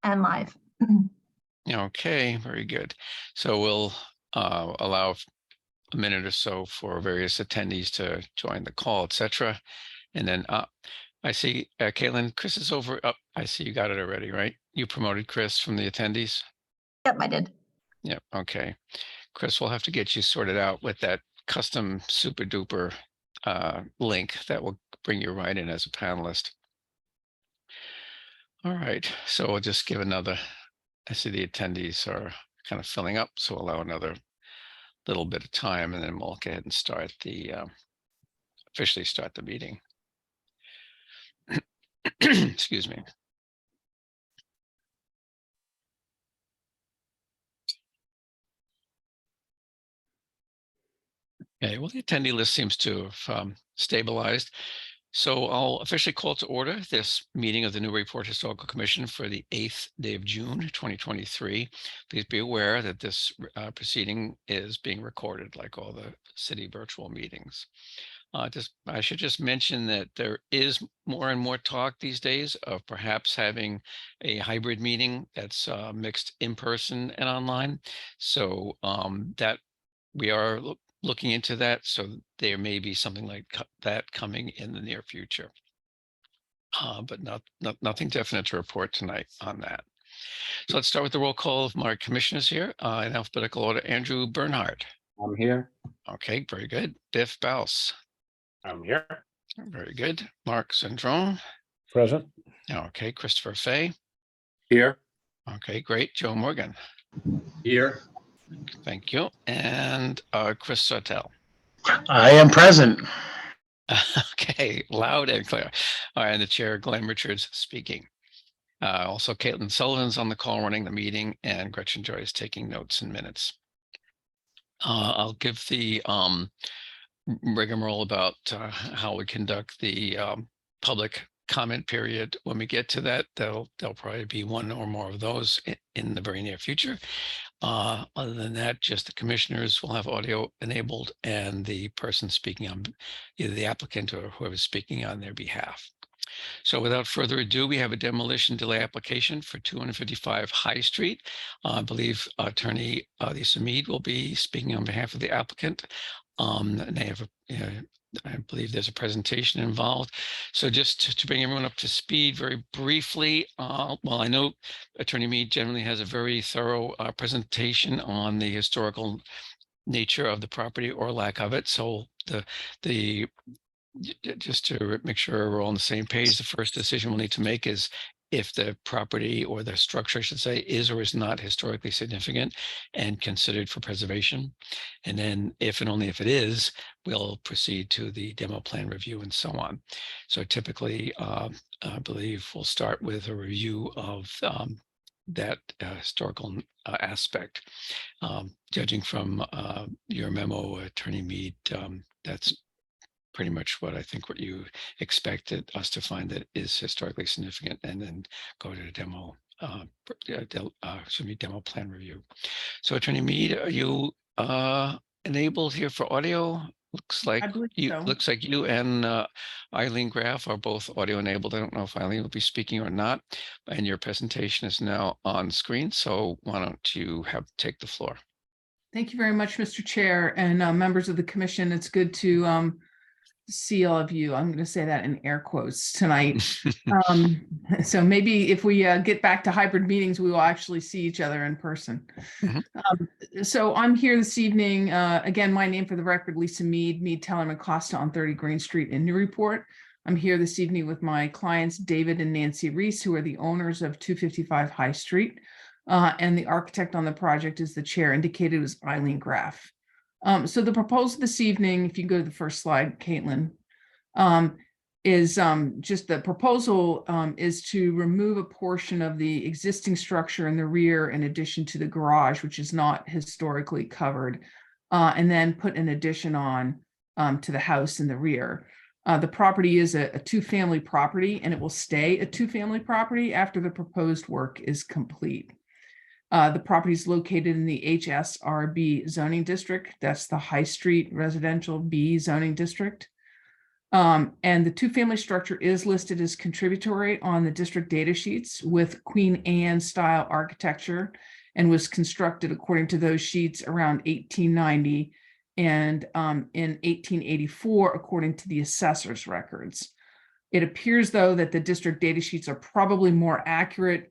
And live. Okay, very good. So we'll allow a minute or so for various attendees to join the call, etc. And then I see Caitlin, Chris is over. Oh, I see you got it already, right? You promoted Chris from the attendees? Yep, I did. Yep, okay. Chris, we'll have to get you sorted out with that custom super duper link that will bring you right in as a panelist. All right, so we'll just give another, I see the attendees are kind of filling up, so we'll allow another little bit of time and then we'll go ahead and start the, officially start the meeting. Excuse me. Okay, well, the attendee list seems to have stabilized. So I'll officially call to order this meeting of the Newburyport Historical Commission for the 8th day of June, 2023. Please be aware that this proceeding is being recorded like all the city virtual meetings. I should just mention that there is more and more talk these days of perhaps having a hybrid meeting that's mixed in person and online. So that we are looking into that. So there may be something like that coming in the near future. But nothing definite to report tonight on that. So let's start with the roll call of my commissioners here in alphabetical order. Andrew Bernhardt. I'm here. Okay, very good. Biff Baus. I'm here. Very good. Mark Zandrone. Present. Okay, Christopher Fay. Here. Okay, great. Joe Morgan. Here. Thank you. And Chris Sartell. I am present. Okay, loud and clear. All right, and the chair, Glenn Richards, speaking. Also, Caitlin Sullivan's on the call running the meeting, and Gretchen Joy is taking notes and minutes. I'll give the rigmarole about how we conduct the public comment period when we get to that. There'll probably be one or more of those in the very near future. Other than that, just the commissioners will have audio enabled and the person speaking on either the applicant or whoever's speaking on their behalf. So without further ado, we have a demolition delay application for 255 High Street. I believe Attorney Lisa Mead will be speaking on behalf of the applicant. And they have I believe there's a presentation involved. So just to bring everyone up to speed very briefly, well, I know Attorney Mead generally has a very thorough presentation on the historical nature of the property or lack of it. So just to make sure we're all on the same page, the first decision we'll need to make is if the property or the structure, I should say, is or is not historically significant and considered for preservation. And then if and only if it is, we'll proceed to the demo plan review and so on. So typically, I believe we'll start with a review of that historical aspect. Judging from your memo, Attorney Mead, that's pretty much what I think what you expected us to find that is historically significant, and then go to the demo demo plan review. So Attorney Mead, are you enabled here for audio? Looks like you so. Looks like you and Eileen Graff are both audio enabled. I don't know if Eileen will be speaking or not, and your presentation is now on screen. So why don't you take the floor? Thank you very much, Mr. Chair and members of the commission. It's good to see all of you. I'm going to say that in air quotes tonight. So maybe if we get back to hybrid meetings, we will actually see each other in person. Mm-hmm. So I'm here this evening. Again, my name for the record, Lisa Mead, Teller and Costa on 30 Green Street in Newburyport. I'm here this evening with my clients, David and Nancy Reese, who are the owners of 255 High Street. And the architect on the project, is the chair indicated, was Eileen Graff. So the proposal this evening, if you go to the first slide, Caitlin, is just the proposal is to remove a portion of the existing structure in the rear in addition to the garage, which is not historically covered, and then put an addition on to the house in the rear. The property is a two-family property, and it will stay a two-family property after the proposed work is complete. The property is located in the HSRB zoning district. That's the High Street Residential B zoning district. And the two-family structure is listed as contributory on the district data sheets with Queen Anne style architecture and was constructed according to those sheets around 1890 and in 1884, according to the assessor's records. It appears, though, that the district data sheets are probably more accurate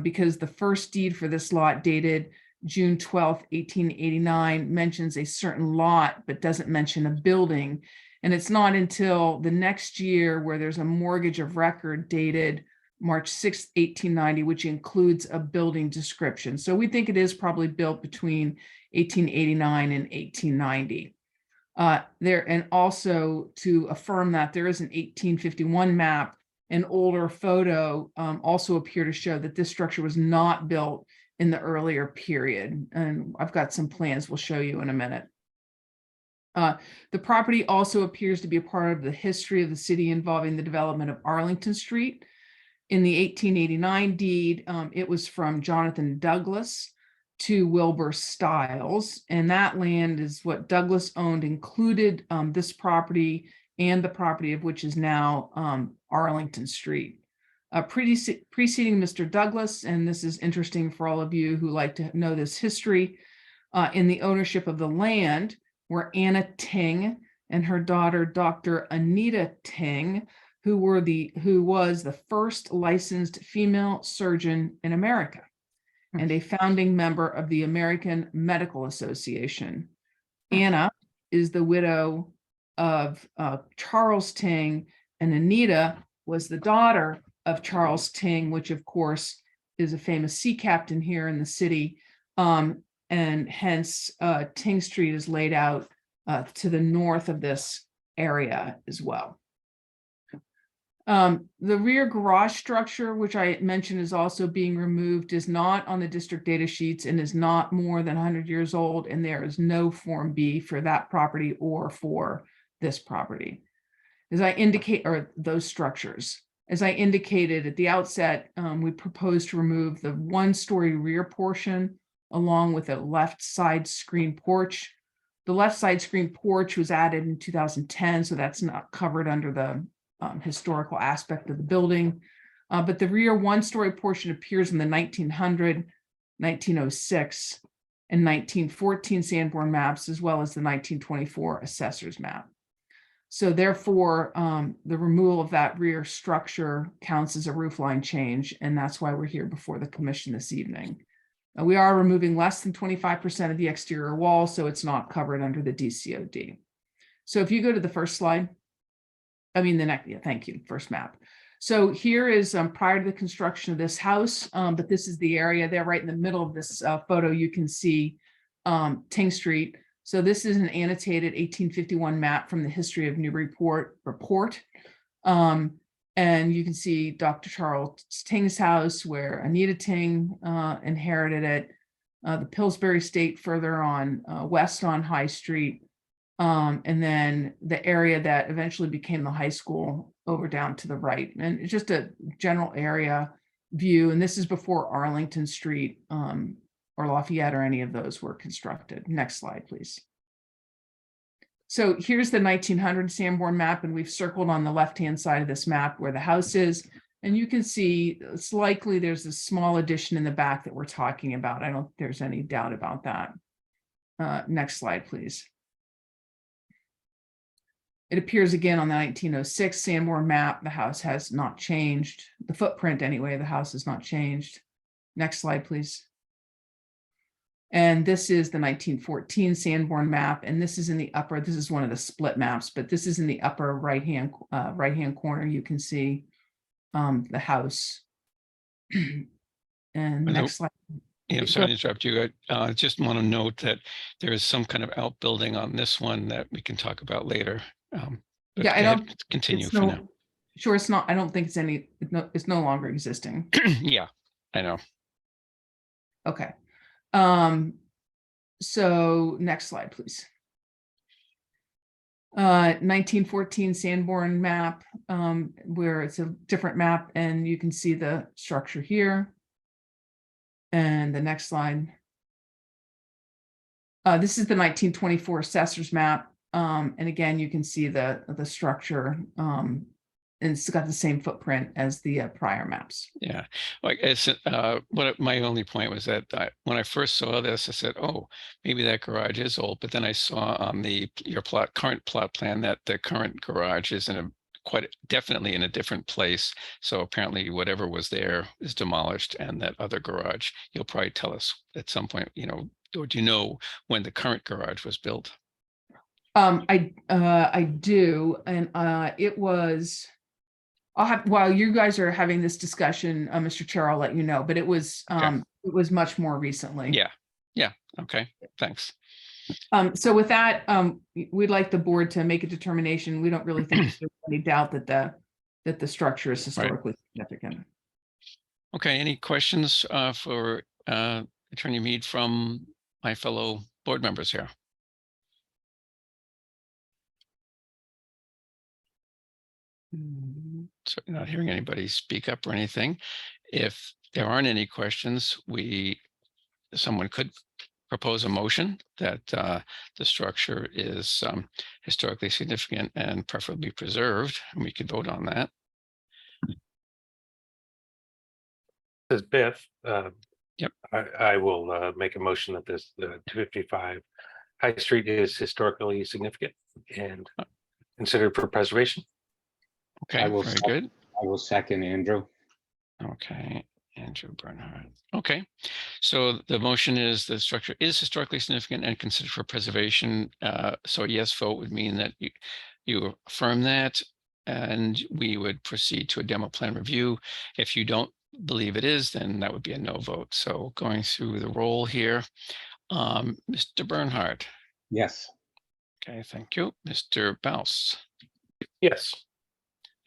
because the first deed for this lot dated June 12th, 1889 mentions a certain lot, but doesn't mention a building. And it's not until the next year where there's a mortgage of record dated March 6th, 1890, which includes a building description. So we think it is probably built between 1889 and 1890. And also to affirm that there is an 1851 map, an older photo also appear to show that this structure was not built in the earlier period. And I've got some plans we'll show you in a minute. The property also appears to be a part of the history of the city involving the development of Arlington Street. In the 1889 deed, it was from Jonathan Douglas to Wilbur Stiles, and that land is what Douglas owned, included this property and the property of which is now Arlington Street. Preceding Mr. Douglas, and this is interesting for all of you who like to know this history, in the ownership of the land were Anna Ting and her daughter, Dr. Anita Ting, who was the first licensed female surgeon in America and a founding member of the American Medical Association. Anna is the widow of Charles Ting, and Anita was the daughter of Charles Ting, which of course is a famous sea captain here in the city. And hence Ting Street is laid out to the north of this area as well. The rear garage structure, which I mentioned is also being removed, is not on the district data sheets and is not more than 100 years old, and there is no Form B for that property or for this property. As I indicate, or those structures. As I indicated at the outset, we propose to remove the one-story rear portion along with a left side screen porch. The left side screen porch was added in 2010, so that's not covered under the historical aspect of the building. But the rear one-story portion appears in the 1900, 1906, and 1914 Sanborn maps, as well as the 1924 assessor's map. So therefore, the removal of that rear structure counts as a roofline change, and that's why we're here before the commission this evening. We are removing less than 25% of the exterior wall, so it's not covered under the DCOD. So if you go to the first slide, I mean the next, yeah, thank you, first map. So here is prior to the construction of this house, but this is the area there right in the middle of this photo. You can see Ting Street. So this is an annotated 1851 map from the History of Newburyport report. And you can see Dr. Charles Ting's house where Anita Ting inherited it, the Pillsbury Estate further on west on High Street, and then the area that eventually became the high school over down to the right. And it's just a general area view. And this is before Arlington Street or Lafayette or any of those were constructed. Next slide, please. So here's the 1900 Sanborn map, and we've circled on the left-hand side of this map where the house is. And you can see it's likely there's a small addition in the back that we're talking about. I don't think there's any doubt about that. Next slide, please. It appears again on the 1906 Sanborn map. The house has not changed. The footprint anyway, the house has not changed. Next slide, please. And this is the 1914 Sanborn map, and this is in the upper, this is one of the split maps, but this is in the upper right-hand corner. You can see the house. And next slide. Yeah, I'm sorry to interrupt you. I just want to note that there is some kind of outbuilding on this one that we can talk about later. But Yeah, I don't continue for now. Sure, it's not. I don't think it's any. It's no longer existing. Yeah, I know. Okay. So next slide, please. 1914 Sanborn map, where it's a different map, and you can see the structure here. And the next slide. This is the 1924 assessor's map. And again, you can see the structure, and it's got the same footprint as the prior maps. Yeah, like it's my only point was that when I first saw this, I said, "Oh, maybe that garage is old." But then I saw on your current plot plan that the current garage is in a definitely in a different place. So apparently, whatever was there is demolished, and that other garage, you'll probably tell us at some point, or do you know when the current garage was built? I do, and it was. While you guys are having this discussion, Mr. Chair, I'll let you know, but it was much more recently. Yeah. Okay. Thanks. So with that, we'd like the board to make a determination. We don't really think there's any doubt that the structure is historically significant. Okay. Any questions for Attorney Mead from my fellow board members here? Certainly not hearing anybody speak up or anything. If there aren't any questions, someone could propose a motion that the structure is historically significant and preferably preserved, and we could vote on that. This is Biff. Yep. I will make a motion that the 255 High Street is historically significant and considered for preservation. Okay, I will very second. good. I will second Andrew. Okay, Andrew Bernhardt. Okay, so the motion is the structure is historically significant and considered for preservation. So a yes vote would mean that you affirm that, and we would proceed to a demo plan review. If you don't believe it is, then that would be a no vote. So going through the roll here, Mr. Bernhardt. Yes. Okay, thank you. Mr. Baus. Yes.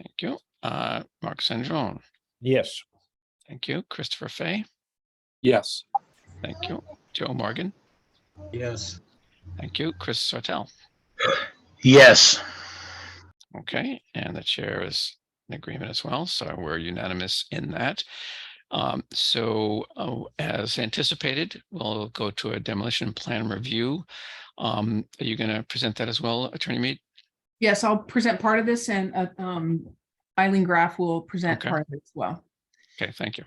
Thank you. Mark Sandrone. Yes. Thank you. Christopher Fay. Yes. Thank you. Joe Morgan. Yes. Thank you. Chris Sartell. Yes. Okay, and the chair is in agreement as well, so we're unanimous in that. As anticipated, we'll go to a demolition plan review. Are you going to present that as well, Attorney Mead? Yes, I'll present part of this, and Eileen Graff will present Okay. part of it as well. Okay, thank you.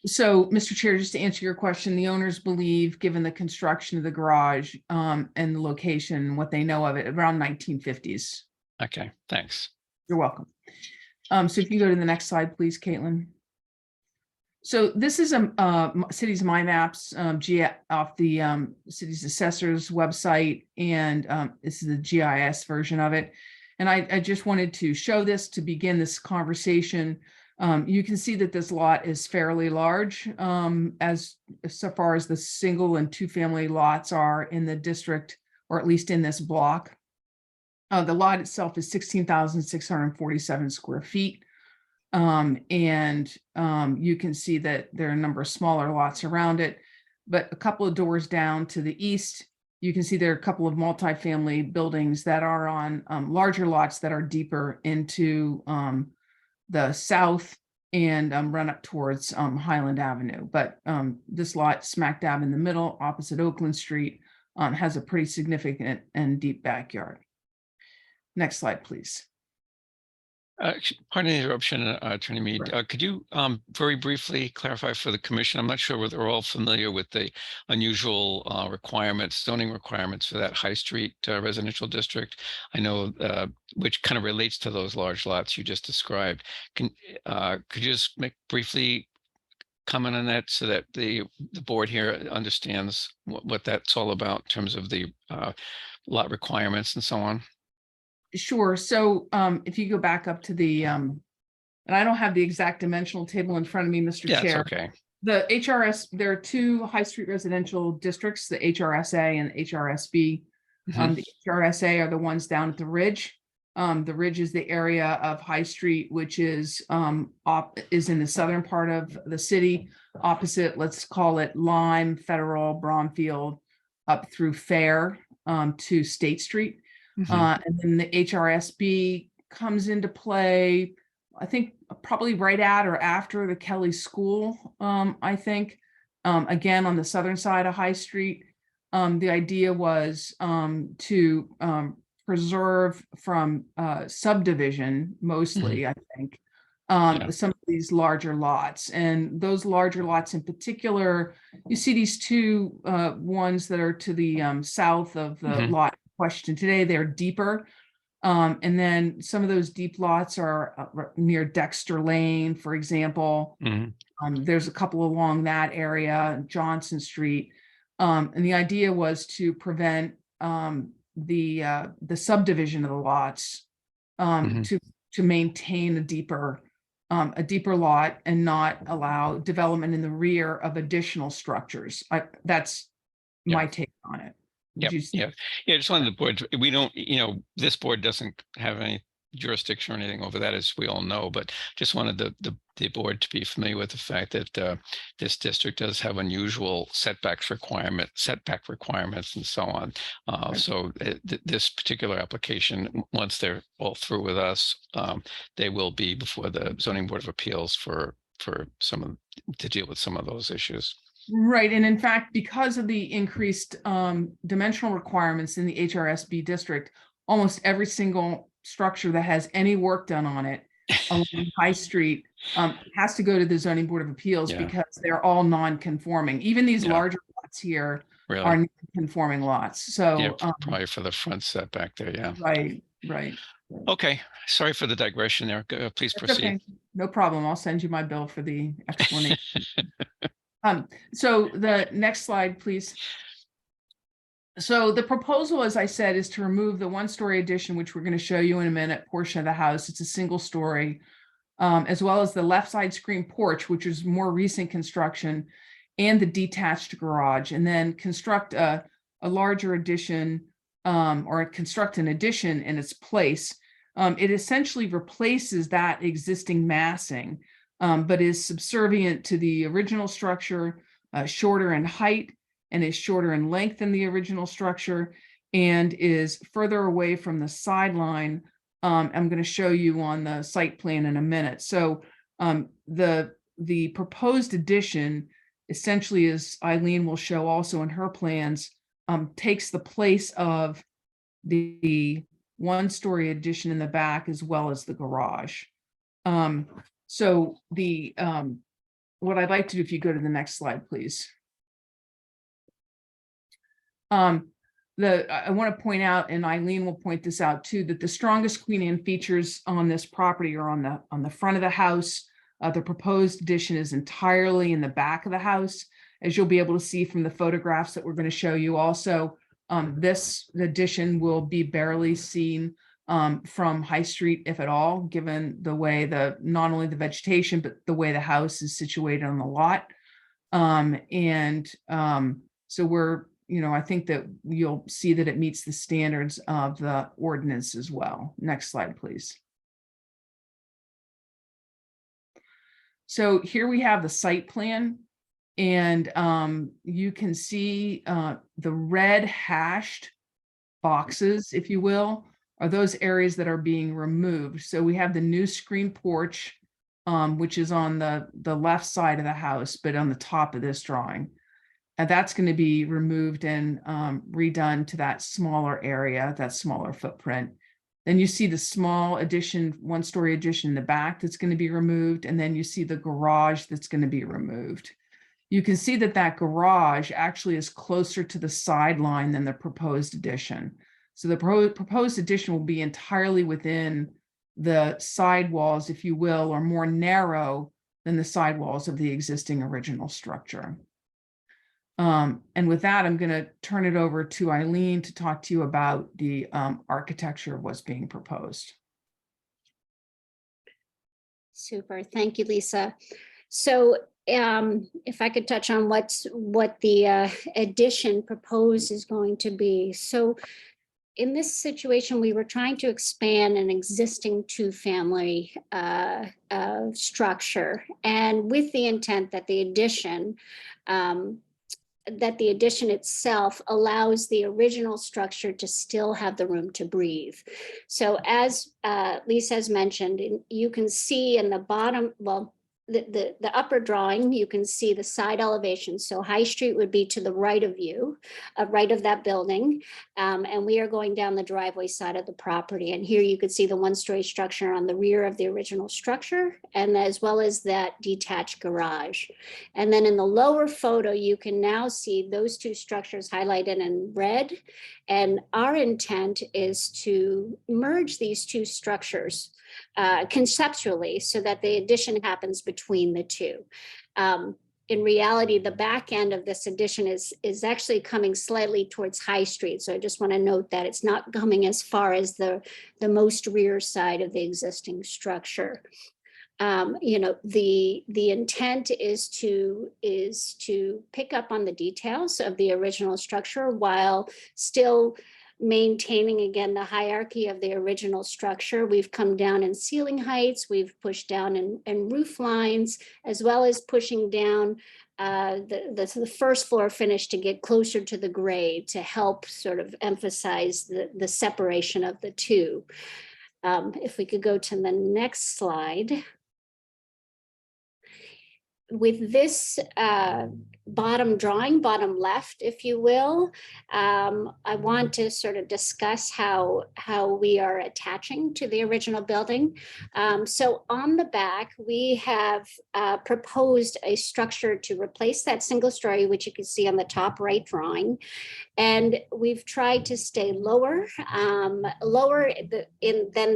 So, Mr. Chair, just to answer your question, the owners believe, given the construction of the garage and the location, what they know of it, around 1950s. Okay, thanks. You're welcome. So if you go to the next slide, please, Caitlin. So this is a city's My Maps off the city's assessor's website, and this is the GIS version of it. And I just wanted to show this to begin this conversation. You can see that this lot is fairly large as so far as the single and two family lots are in the district, or at least in this block. The lot itself is 16,647 square feet. You can see that there are a number of smaller lots around it, but a couple of doors down to the east, you can see there are a couple of multifamily buildings that are on larger lots that are deeper into the south and run up towards Highland Avenue. But this lot smack dab in the middle opposite Oakland Street has a pretty significant and deep backyard. Next slide, please. Pardon the interruption, Attorney Mead. Could you very briefly clarify for the commission? I'm not sure whether we're all familiar with the unusual zoning requirements for that High Street residential district. I know which kind of relates to those large lots you just described. Could you just briefly comment on that so that the board here understands what that's all about in terms of the lot requirements and so on? Sure. So if you go back up to the, and I don't have the exact dimensional table in front of me, Mr. Yeah, Chair. it's okay. The HRS, there are two high street residential districts, the HRSA and HRSB. The HRSA are the ones down at the Ridge. The Ridge is the area of High Street, which is in the southern part of the city, opposite, let's call it Lime, Federal, Bromfield, up through Fair to State Street. And then the HRSB comes into play, I think, probably right at or after the Kelly School, I think, again, on the southern side of High Street. The idea was to preserve from subdivision mostly, I think, some of these larger lots. And those larger lots in particular, you see these two ones that are to the south of the lot in question today. They're deeper. And then some of those deep lots are near Dexter Lane, for example. There's a couple along that area, Johnson Street. And the idea was to prevent the subdivision of the lots to maintain a deeper lot and not allow development in the rear of additional structures. That's my take on it. Yeah. Just wanted the board. We don't, this board doesn't have any jurisdiction or anything over that, as we all know, but just wanted the board to be familiar with the fact that this district does have unusual setback requirements and so on. So this particular application, once they're all through with us, they will be before the Zoning Board of Appeals to deal with some of those issues. Right. And in fact, because of the increased dimensional requirements in the HRSB district, almost every single structure that has any work done on it along High Street has to go to the Zoning Board of Appeals because they're all non-conforming. Even these larger lots here are non-conforming lots. So probably for the front setback there. Yeah. Right. Okay. Sorry for the digression there. Please proceed. Okay. No problem. I'll send you my bill for the explanation. So the next slide, please. So the proposal, as I said, is to remove the one-story addition, which we're going to show you in a minute, portion of the house. It's a single story, as well as the left side screen porch, which is more recent construction, and the detached garage, and then construct a larger addition or construct an addition in its place. It essentially replaces that existing massing, but is subservient to the original structure, shorter in height, and is shorter in length than the original structure, and is further away from the sideline. I'm going to show you on the site plan in a minute. So the proposed addition, essentially, as Eileen will show also in her plans, takes the place of the one-story addition in the back as well as the garage. So what I'd like to do, if you go to the next slide, please. I want to point out, and Eileen will point this out too, that the strongest Queen Anne features on this property are on the front of the house. The proposed addition is entirely in the back of the house, as you'll be able to see from the photographs that we're going to show you. Also, this addition will be barely seen from High Street, if at all, given the way not only the vegetation, but the way the house is situated on the lot. So I think that you'll see that it meets the standards of the ordinance as well. Next slide, please. So here we have the site plan, and you can see the red hashed boxes, if you will, are those areas that are being removed. So we have the new screen porch, which is on the left side of the house, but on the top of this drawing. And that's going to be removed and redone to that smaller area, that smaller footprint. Then you see the small addition, one-story addition in the back that's going to be removed. And then you see the garage that's going to be removed. You can see that garage actually is closer to the sideline than the proposed addition. So the proposed addition will be entirely within the sidewalls, if you will, or more narrow than the sidewalls of the existing original structure. And with that, I'm going to turn it over to Eileen to talk to you about the architecture of what's being proposed. Super. Thank you, Lisa. So if I could touch on what the addition proposed is going to be. So in this situation, we were trying to expand an existing two-family structure, and with the intent that the addition itself allows the original structure to still have the room to breathe. So as Lisa has mentioned, you can see in the bottom, well, the upper drawing, you can see the side elevation. So High Street would be to the right of you, right of that building. And we are going down the driveway side of the property. And here you could see the one-story structure on the rear of the original structure, and as well as that detached garage. And then in the lower photo, you can now see those two structures highlighted in red. And our intent is to merge these two structures conceptually, so that the addition happens between the two. In reality, the back end of this addition is actually coming slightly towards High Street. So I just want to note that it's not coming as far as the most rear side of the existing structure. You know, the intent is to pick up on the details of the original structure while still maintaining, again, the hierarchy of the original structure. We've come down in ceiling heights, we've pushed down in roof lines, as well as pushing down the first floor finish to get closer to the grade, to help sort of emphasize the separation of the two. If we could go to the next slide. With this bottom drawing, bottom left, if you will, I want to sort of discuss how we are attaching to the original building. So on the back, we have proposed a structure to replace that single story, which you can see on the top right drawing. And we've tried to stay lower than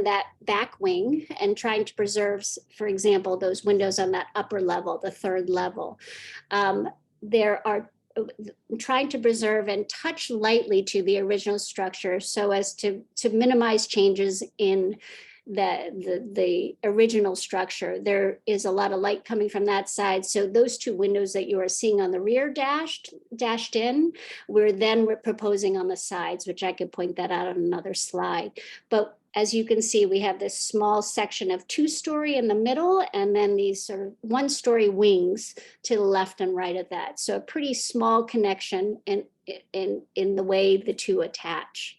that back wing, and trying to preserve, for example, those windows on that upper level, the third level. There are trying to preserve and touch lightly to the original structure so as to minimize changes in the original structure. There is a lot of light coming from that side. So those two windows that you are seeing on the rear dashed in, we're proposing on the sides, which I could point that out on another slide. But as you can see, we have this small section of 2-story in the middle, and then these sort of 1-story wings to the left and right of that. So a pretty small connection in the way the two attach.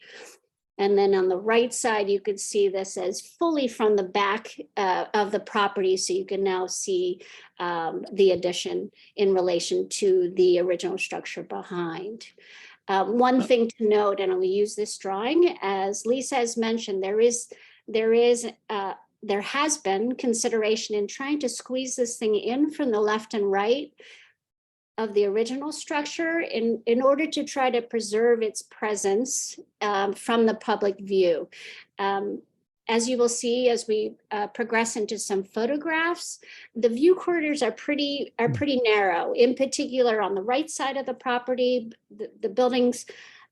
And then on the right side, you could see this as fully from the back of the property. So you can now see the addition in relation to the original structure behind. One thing to note, and I'll use this drawing, as Lisa has mentioned, there has been consideration in trying to squeeze this thing in from the left and right of the original structure in order to try to preserve its presence from the public view. As you will see, as we progress into some photographs, the view corridors are pretty narrow. In particular, on the right side of the property, the buildings,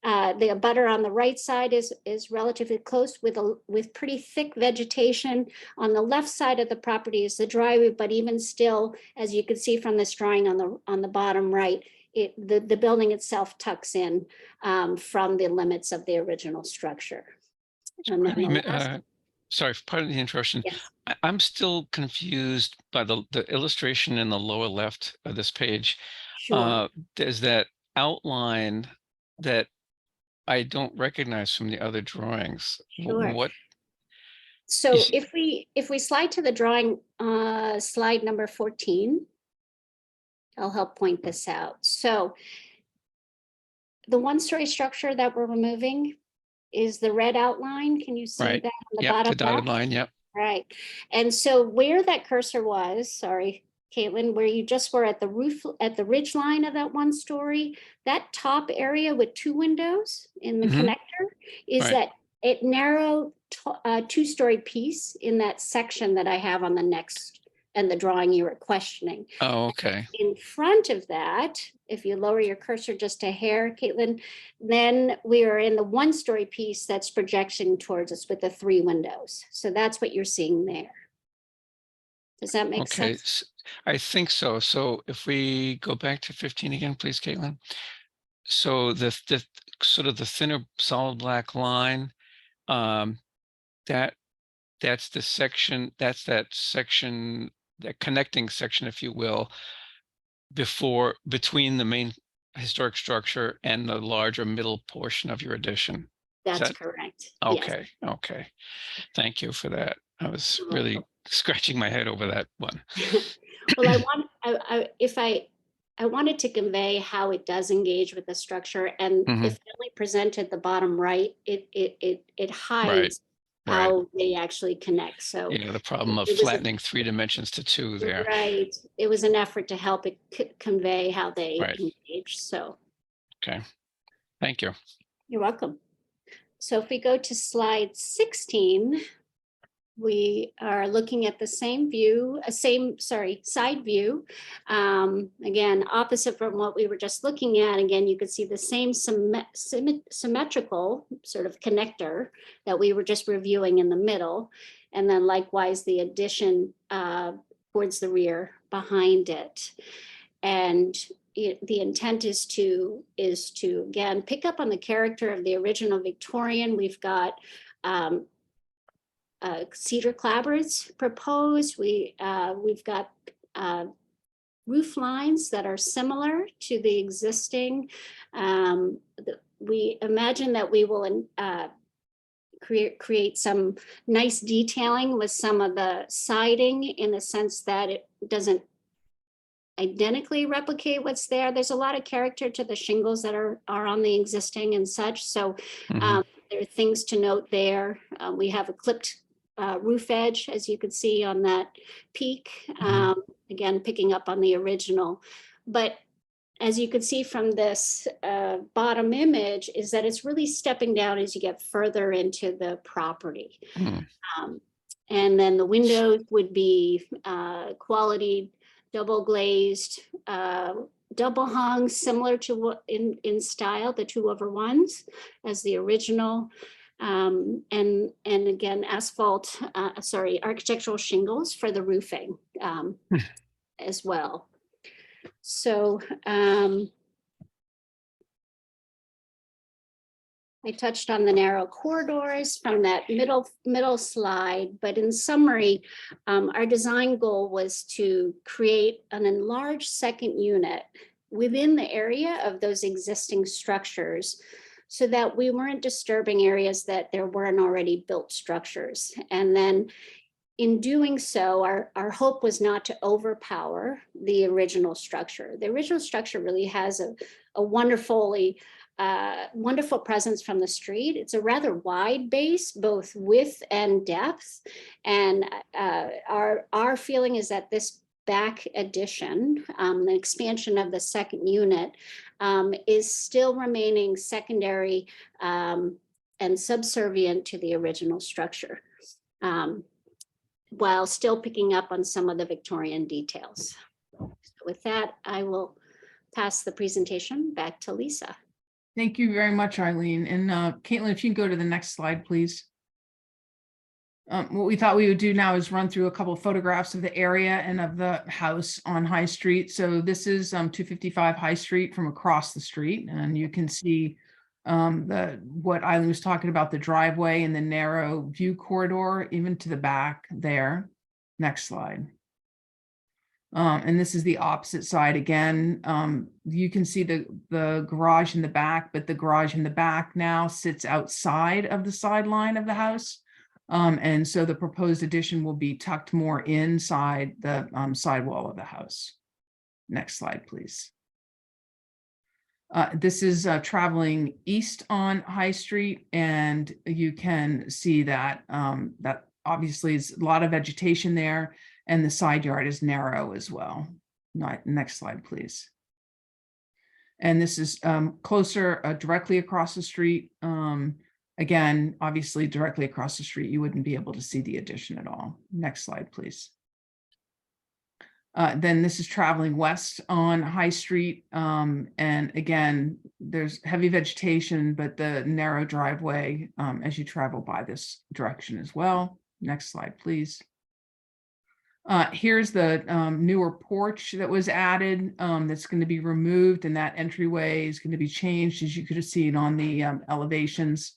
the abutter on the right side is relatively close with pretty thick vegetation. On the left side of the property is the driveway, but even still, as you can see from this drawing on the bottom right, the building itself tucks in from the limits of the original structure. And then the last- Sorry, pardon the interruption. Yes. I'm still confused by the illustration in the lower left of this page. Sure. There's that outline that I don't recognize from the other drawings. Sure. What? So You see- if we slide to the drawing, slide number 14, I'll help point this out. So the 1-story structure that we're removing is the red outline. Can you see Right. that on the Yep, bottom the dotted left? line. Yep. Right. And so where that cursor was, sorry, Caitlin, where you just were at the roof, at the ridge line of that 1-story, that top area with 2 windows in the Mhm. connector is Right. that it narrow 2-story piece in that section that I have on the next and the drawing you were questioning. Oh, okay. In front of that, if you lower your cursor just a hair, Caitlin, then we are in the 1-story piece that's projection towards us with the 3 windows. So that's what you're seeing there. Does that make Okay. sense? I think so. So if we go back to 15 again, please, Caitlin. So the sort of the thinner solid black line, that's the section, that's that section, that connecting section, if you will, between the main historic structure and the larger middle portion of your addition. That's that- correct. Yes. Okay, okay. Thank you for that. I was You're really welcome. scratching my head over that one. Well, I wanted to convey how it does engage with the structure, and Mhm. if I only presented the bottom right, it hides right. how they actually connect, so. You know, the problem of It was a- flattening 3 dimensions to 2 there. Right, it was an effort to help it convey how they Right. engage, so. Okay, thank you. You're welcome. So if we go to slide 16, we are looking at the same view, side view. Again, opposite from what we were just looking at. Again, you could see the same symmetrical sort of connector that we were just reviewing in the middle. And then likewise, the addition towards the rear behind it. And the intent is to again pick up on the character of the original Victorian. We've got cedar clapboards proposed. We've got roof lines that are similar to the existing. We imagine that we will create some nice detailing with some of the siding, in the sense that it doesn't identically replicate what's there. There's a lot of character to the shingles that are on the existing and such. So Mhm. there are things to note there. We have a clipped roof edge, as you can see on that peak. Again, picking up on the original. But as you can see from this bottom image, is that it's really stepping down as you get further into the property. Mhm. And then the windows would be quality double glazed, double hung, similar to what in style, the 2/1s as the original. And again, architectural shingles for the roofing as well. So I touched on the narrow corridors from that middle slide, but in summary, our design goal was to create an enlarged second unit within the area of those existing structures, so that we weren't disturbing areas that there weren't already built structures. And then in doing so, our hope was not to overpower the original structure. The original structure really has a wonderful presence from the street. It's a rather wide base, both width and depth. And our feeling is that this back addition, the expansion of the second unit, is still remaining secondary and subservient to the original structure, while still picking up on some of the Victorian details. So with that, I will pass the presentation back to Lisa. Thank you very much, Eileen. And Caitlin, if you can go to the next slide, please. What we thought we would do now is run through a couple of photographs of the area and of the house on High Street. So this is 255 High Street from across the street, and you can see what Eileen was talking about, the driveway and the narrow view corridor, even to the back there. Next slide. And this is the opposite side again. You can see the garage in the back, but the garage in the back now sits outside of the sideline of the house. And so the proposed addition will be tucked more inside the sidewall of the house. Next slide, please. This is traveling east on High Street, and you can see that that obviously is a lot of vegetation there, and the side yard is narrow as well. Next slide, please. And this is closer, directly across the street. Again, obviously directly across the street, you wouldn't be able to see the addition at all. Next slide, please. Then this is traveling west on High Street. And again, there's heavy vegetation, but the narrow driveway as you travel by this direction as well. Next slide, please. Here's the newer porch that was added that's going to be removed, and that entryway is going to be changed, as you could have seen on the elevations.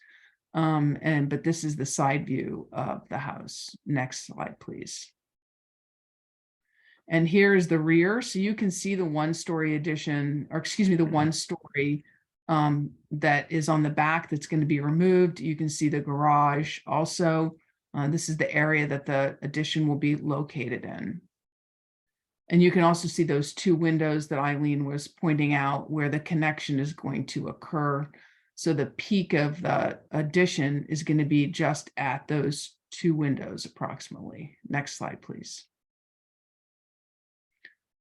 But this is the side view of the house. Next slide, please. And here's the rear. So you can see the one-story addition, or excuse me, the one-story that is on the back that's going to be removed. You can see the garage also. This is the area that the addition will be located in. And you can also see those two windows that Eileen was pointing out where the connection is going to occur. So the peak of the addition is going to be just at those two windows approximately. Next slide, please.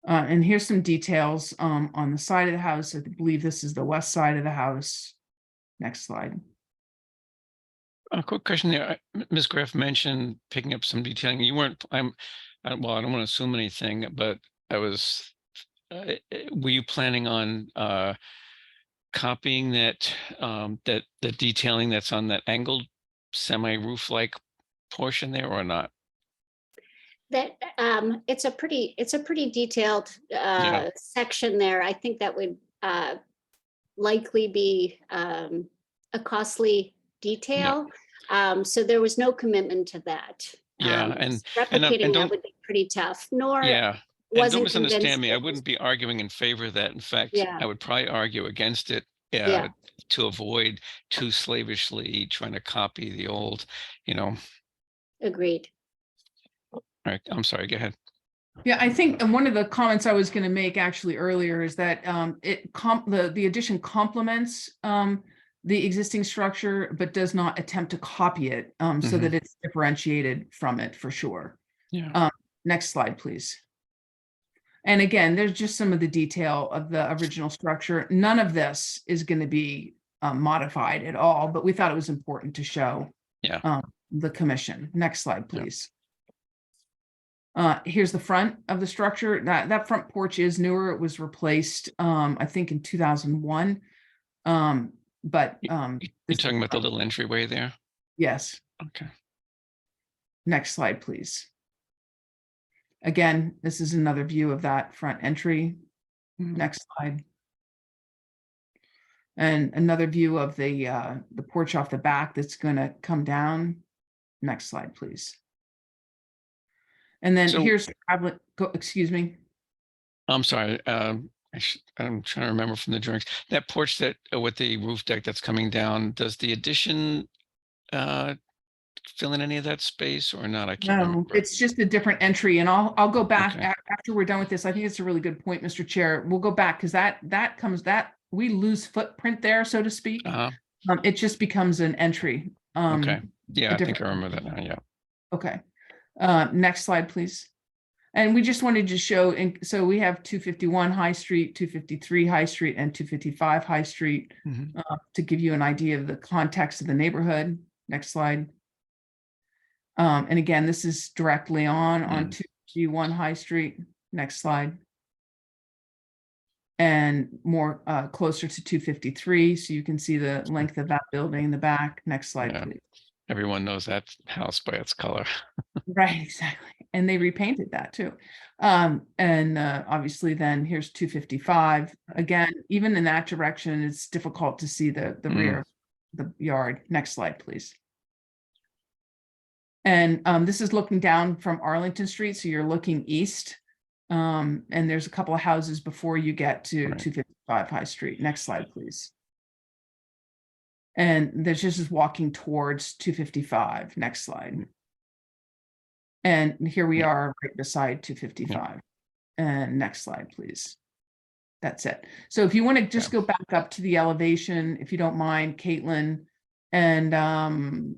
And here's some details on the side of the house. I believe this is the west side of the house. Next slide. A quick question there. Ms. Graff mentioned picking up some detailing. You weren't, well, I don't want to assume anything, but I was, were you planning on copying that, that the detailing that's on that angled semi-roof-like portion there or not? That it's a pretty detailed section there. I think that would likely be a costly detail. So there was no commitment to that. Yeah, replicating that don't, would be pretty tough. Nor yeah, and wasn't don't misunderstand convinced me. it I was- wouldn't be arguing in favor of that. In fact, Yeah. I would probably argue against it Yeah. to avoid too slavishly trying to copy the old, you know. Agreed. All right, I'm sorry, go ahead. Yeah, I think one of the comments I was going to make actually earlier is that the addition complements the existing structure, but does not attempt to copy it so that it's differentiated from it for sure. Yeah. Next slide, please. And again, there's just some of the detail of the original structure. None of this is going to be modified at all, but we thought it was important to show the commission. Next slide, please. Here's the front of the structure. That front porch is newer. It was replaced, I think, in 2001. But You're talking about the little entryway there? yes. Okay. Next slide, please. Again, this is another view of that front entry. Next slide. And another view of the porch off the back that's going to come down. Next slide, please. And then here's excuse me. I'm sorry. I'm trying to remember from the drawings. That porch that with the roof deck that's coming down, does the addition fill in any of that space or not? I can't remember. It's just a different entry, and I'll go back after we're done with this. I think it's a really good point, Mr. Chair. We'll go back because that we lose footprint there, so to speak. It just becomes an entry. Okay. Yeah, I think I remember that now. Yeah. Okay. Next slide, please. And we just wanted to show, so we have 251 High Street, 253 High Street, and 255 High Street to give you an idea of the context of the neighborhood. Next slide. And again, this is directly on 251 High Street. Next slide. And more closer to 253, so you can see the length of that building in the back. Next slide, please. Everyone knows that house by its color. Right, exactly. And they repainted that too. And obviously then here's 255. Again, even in that direction, it's difficult to see the rear of the yard. Next slide, please. And this is looking down from Arlington Street. So you're looking east. And there's a couple of houses before you get to 255 High Street. Next slide, please. And there's just walking towards 255. Next slide. And here we are right beside 255. And next slide, please. That's it. So if you want to just go back up to the elevation, if you don't mind, Caitlin, and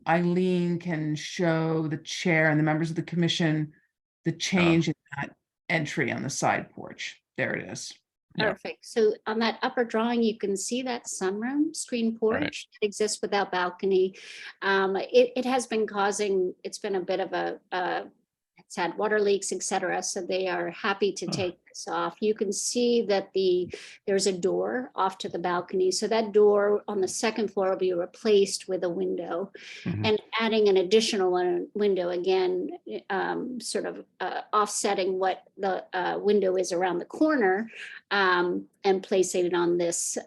Eileen can show the chair and the members of the commission the change in that entry on the side porch. There it is. Perfect. So on that upper drawing, you can see that sunroom screen porch that exists without balcony. It has been causing, it's been a bit of it's had water leaks, etc. So they are happy to take this off. You can see that there's a door off to the balcony. So that door on the second floor will be replaced with a window and adding an additional window again, sort of offsetting what the window is around the corner and placing it on this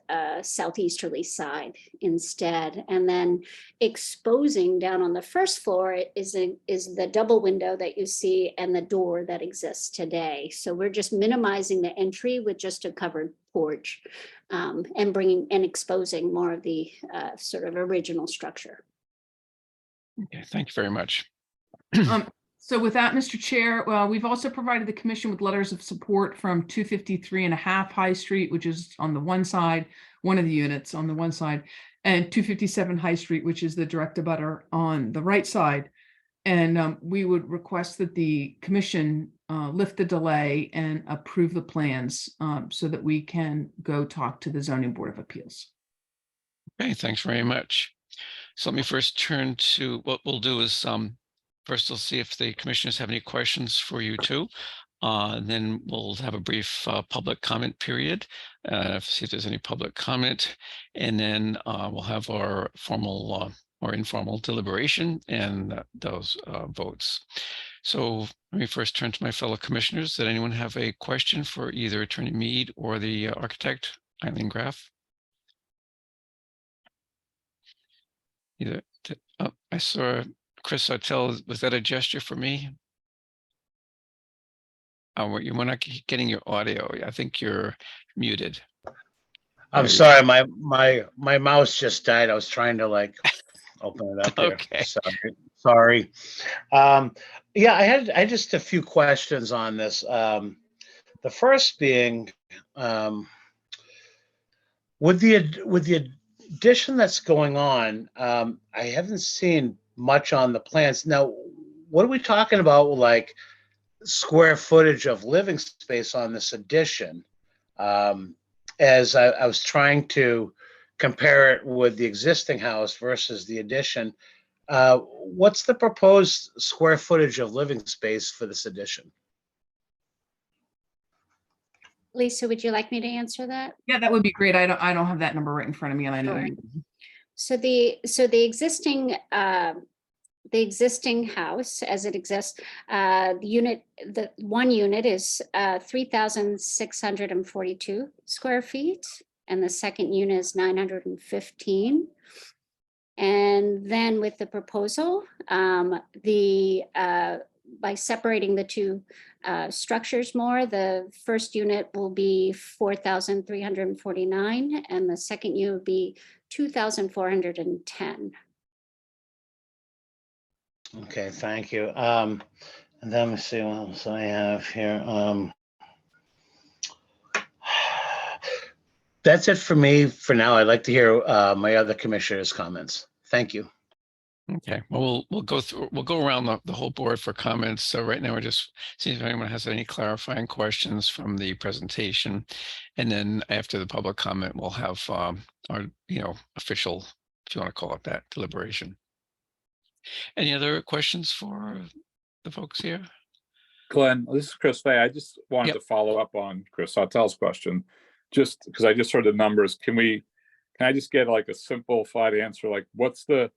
southeasterly side instead. And then exposing down on the first floor is the double window that you see and the door that exists today. So we're just minimizing the entry with just a covered porch and bringing and exposing more of the sort of original structure. Okay, thank you very much. So with that, Mr. Chair, we've also provided the commission with letters of support from 253.5 High Street, which is on the one side, one of the units on the one side, and 257 High Street, which is the direct abutter on the right side. And we would request that the commission lift the delay and approve the plans so that we can go talk to the Zoning Board of Appeals. Okay, thanks very much. So let me first turn to what we'll do is first we'll see if the commissioners have any questions for you too. And then we'll have a brief public comment period, see if there's any public comment. And then we'll have our formal or informal deliberation and those votes. So let me first turn to my fellow commissioners. Did anyone have a question for either Attorney Mead or the architect, Eileen Graff? Either. Oh, I saw Chris Sartell. Was that a gesture for me? Oh, you were not getting your audio. I think you're muted. I'm sorry, my mouse just died. I was trying to like open it up here. Okay. Sorry. Yeah, I had just a few questions on this. The first being, with the addition that's going on, I haven't seen much on the plans. Now, what are we talking about, like square footage of living space on this addition? As I was trying to compare it with the existing house versus the addition, what's the proposed square footage of living space for this addition? Lisa, would you like me to answer that? Yeah, that would be great. I don't have that number right in front of me, and I know Sure. you. So the existing house as it exists, the one unit is 3,642 square feet, and the second unit is 915. And then with the proposal, by separating the two structures more, the first unit will be 4,349, and the second unit will be 2,410. Okay, thank you. And then let me see what else I have here. That's it for me for now. I'd like to hear my other commissioners' comments. Thank you. Okay, well, we'll go around the whole board for comments. So right now we're just seeing if anyone has any clarifying questions from the presentation. And then after the public comment, we'll have our, official, if you want to call it that, deliberation. Any other questions for the folks here? Glenn, this is Chris Fay. I just wanted to follow up on Chris Sautel's question, just because I just heard the numbers. Can I just get like a simplified answer? Like what's the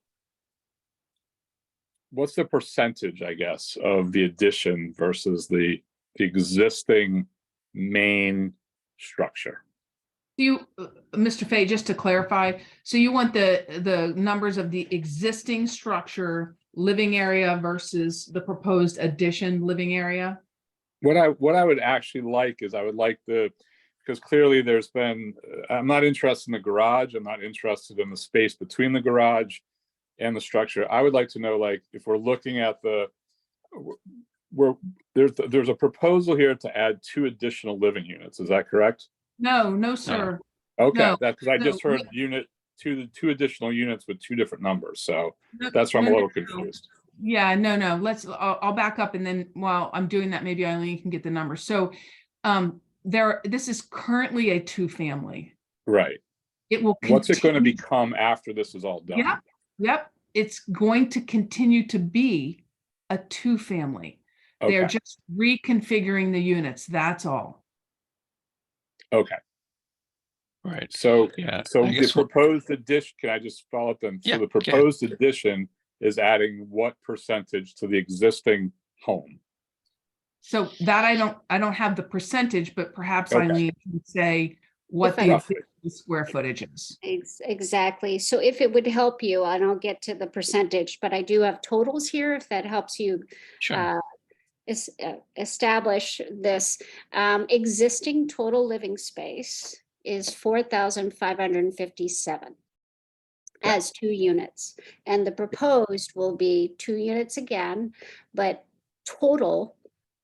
percentage, I guess, of the addition versus the existing main structure? Mr. Fay, just to clarify, so you want the numbers of the existing structure living area versus the proposed addition living area? What I would actually like is I would like because clearly there's been, I'm not interested in the garage. I'm not interested in the space between the garage and the structure. I would like to know, like, if we're looking at there's a proposal here to add 2 additional living units. Is that correct? No, sir. Okay, No, that's because I just no. heard two additional units with 2 different numbers. So that's where I'm a little confused. Yeah, no. I'll back up, and then while I'm doing that, maybe Eileen can get the numbers. So this is currently a 2-family. Right. It will What's it going to continue- become after this is all done? Yep. It's going to continue to be a 2-family. Okay. They're just reconfiguring the units. That's all. Okay. Right. So Yeah. So I the guess proposed addition, can I just follow up then? Yeah, So the proposed addition is adding what percentage to the existing home? So that I don't have the percentage, but perhaps Okay. Eileen can say what If I- the Roughly. square footage is. Exactly. So if it would help you, and I'll get to the percentage, but I do have totals here, if that helps you Sure. establish this. Existing total living space is 4,557 as 2 units. And the proposed will be 2 units again, but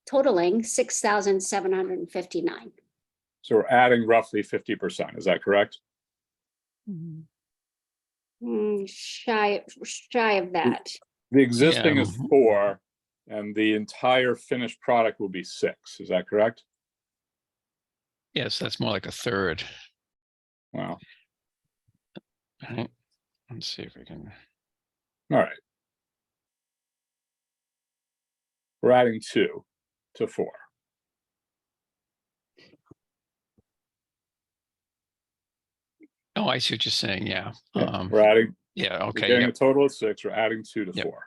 totaling 6,759. So we're adding roughly 50%. Is that correct? Shy of that. The existing Yeah. is 4 and the entire finished product will be 6. Is that correct? Yes, that's more like a third. Wow. Right. Let's see if we can. All right. We're adding 2 to 4. Oh, I see what you're saying. Yeah. Yeah, we're adding, Yeah. we're Okay. getting Yep. a total of 6. We're adding 2 to Yep. 4.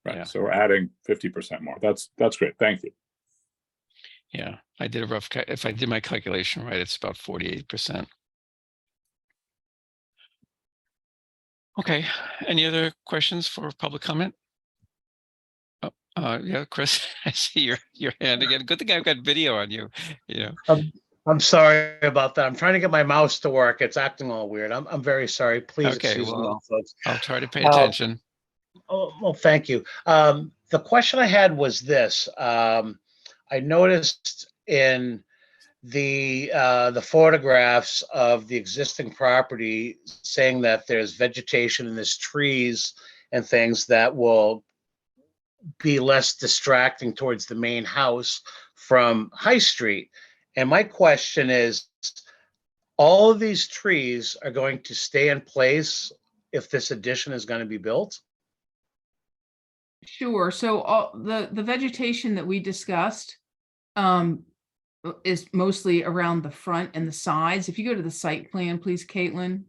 Right. Yeah. So we're adding 50% more. That's great. Thank you. Yeah. I did a rough. If I did my calculation right, it's about 48%. Okay. Any other questions for public comment? Yeah, Chris, I see your hand again. Good thing I've got video on you. You know. I'm sorry about that. I'm trying to get my mouse to work. It's acting all weird. I'm very sorry. Please Okay, excuse me, well, all folks. I'll try to pay Uh, attention. Oh, well, thank you. The question I had was this. I noticed in the photographs of the existing property saying that there's vegetation and there's trees and things that will be less distracting towards the main house from High Street. And my question is, all of these trees are going to stay in place if this addition is going to be built? Sure. So all the vegetation that we discussed is mostly around the front and the sides. If you go to the site plan, please, Caitlin.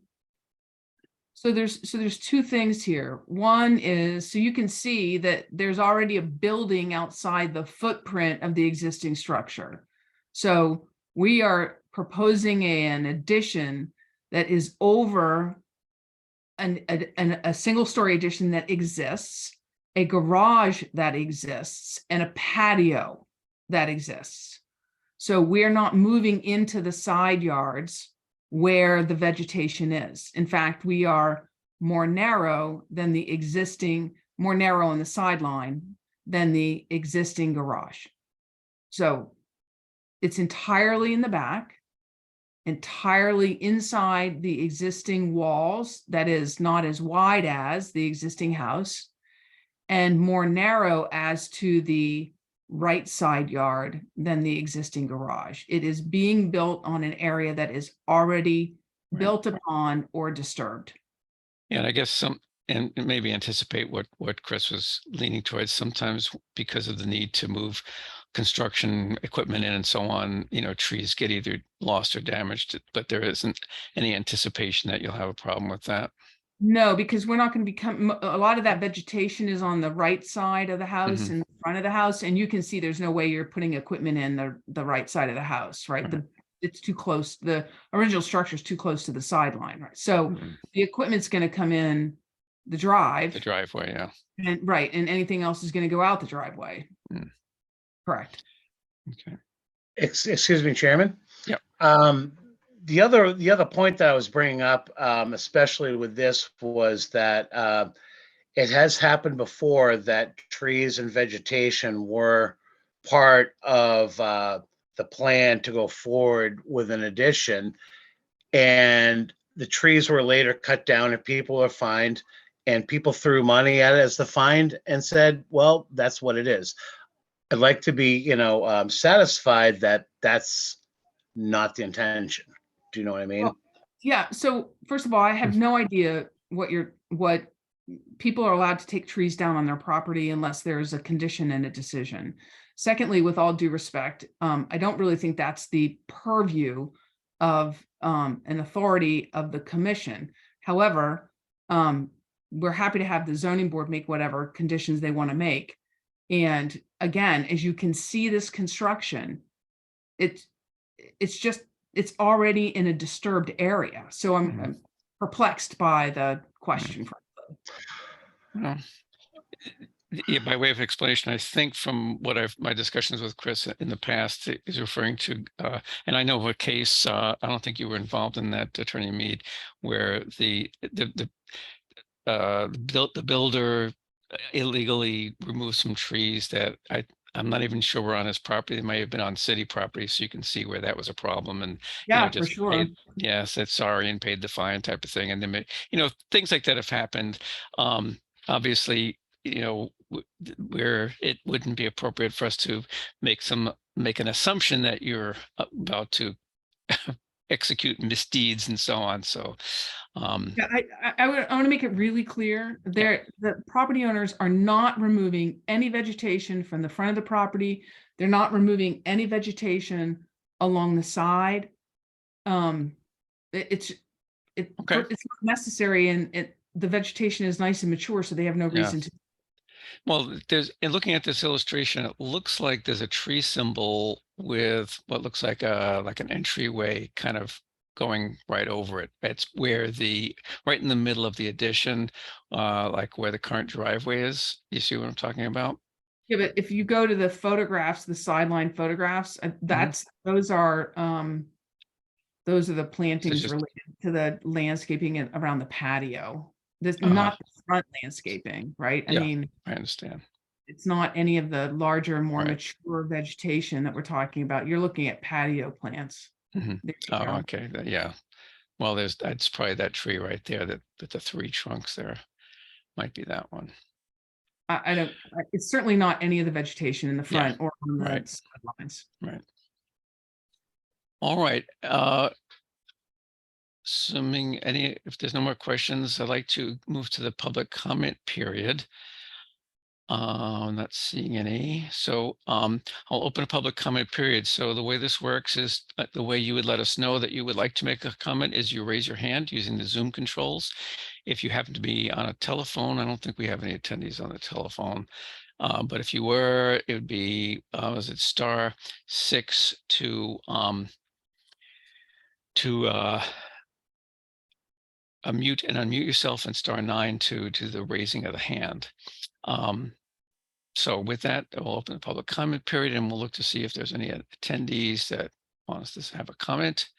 So there's two things here. One is, so you can see that there's already a building outside the footprint of the existing structure. So we are proposing an addition that is over a single story addition that exists, a garage that exists, and a patio that exists. So we're not moving into the side yards where the vegetation is. In fact, we are more narrow than the existing, more narrow on the sideline than the existing garage. So it's entirely in the back, entirely inside the existing walls, that is not as wide as the existing house, and more narrow as to the right side yard than the existing garage. It is being built on an area that is already built upon or disturbed. Yeah, and I guess and maybe anticipate what Chris was leaning towards. Sometimes because of the need to move construction equipment in and so on, trees get either lost or damaged, but there isn't any anticipation that you'll have a problem with that. No, because we're not going to become, a lot of that vegetation is on the right side of the house and the front of the house. And you can see there's no way you're putting equipment in the right side of the house, right? It's too close. The original structure is too close to the sideline, right? So the equipment's going to come in the driveway, yeah. And right. And anything else is going to go out the driveway. Correct. Okay. Excuse me, Chairman. Yep. The other point that I was bringing up, especially with this, was that it has happened before that trees and vegetation were part of the plan to go forward with an addition, and the trees were later cut down and people are fined, and people threw money at it as the fine and said, well, that's what it is. I'd like to be, satisfied that that's not the intention. Do you know what I mean? Well, yeah. So first of all, I have no idea what people are allowed to take trees down on their property unless there's a condition and a decision. Secondly, with all due respect, I don't really think that's the purview of an authority of the commission. However, we're happy to have the zoning board make whatever conditions they want to make. And again, as you can see this construction, it's already in a disturbed area. So I'm perplexed by the question. Well, yeah, by way of explanation, I think from what my discussions with Chris in the past is referring to, and I know of a case, I don't think you were involved in that, Attorney Mead, where the builder illegally removed some trees that I'm not even sure we're on his property. It may have been on city property, so you can see where that was a problem. And Yeah, for just sure. said sorry and paid the fine type of thing. And then things like that have happened. Obviously, where it wouldn't be appropriate for us to make an assumption that you're about to execute misdeeds and so on. So Yeah, I want to make it really clear. The property owners are not removing any vegetation from the front of the property. They're not removing any vegetation along the side. It's not necessary, and the vegetation is nice and mature, so they have no reason to. Well, in looking at this illustration, it looks like there's a tree symbol with what looks like an entryway kind of going right over it. It's where right in the middle of the addition, like where the current driveway is. You see what I'm talking about? Yeah, but if you go to the photographs, the sideline photographs, those are the plantings related to the landscaping around the patio. This not the front landscaping, right? I mean, I understand. It's not any of the larger, more Right. mature vegetation that we're talking about. You're looking at patio plants. Mhm. There you Oh, go. okay. Yeah. Well, that's probably that tree right there that with the 3 trunks there. Might be that one. I don't. It's certainly not any of the vegetation in the Yeah, front or on the right. sidelines. Right. All right. Assuming if there's no more questions, I'd like to move to the public comment period. I'm not seeing any. So I'll open a public comment period. So the way this works is the way you would let us know that you would like to make a comment is you raise your hand using the Zoom controls. If you happen to be on a telephone, I don't think we have any attendees on the telephone. But if you were, it would be, was it *6 to mute and unmute yourself, and *9 to do the raising of the hand. So with that, we'll open the public comment period, and we'll look to see if there's any attendees that want us to have a comment,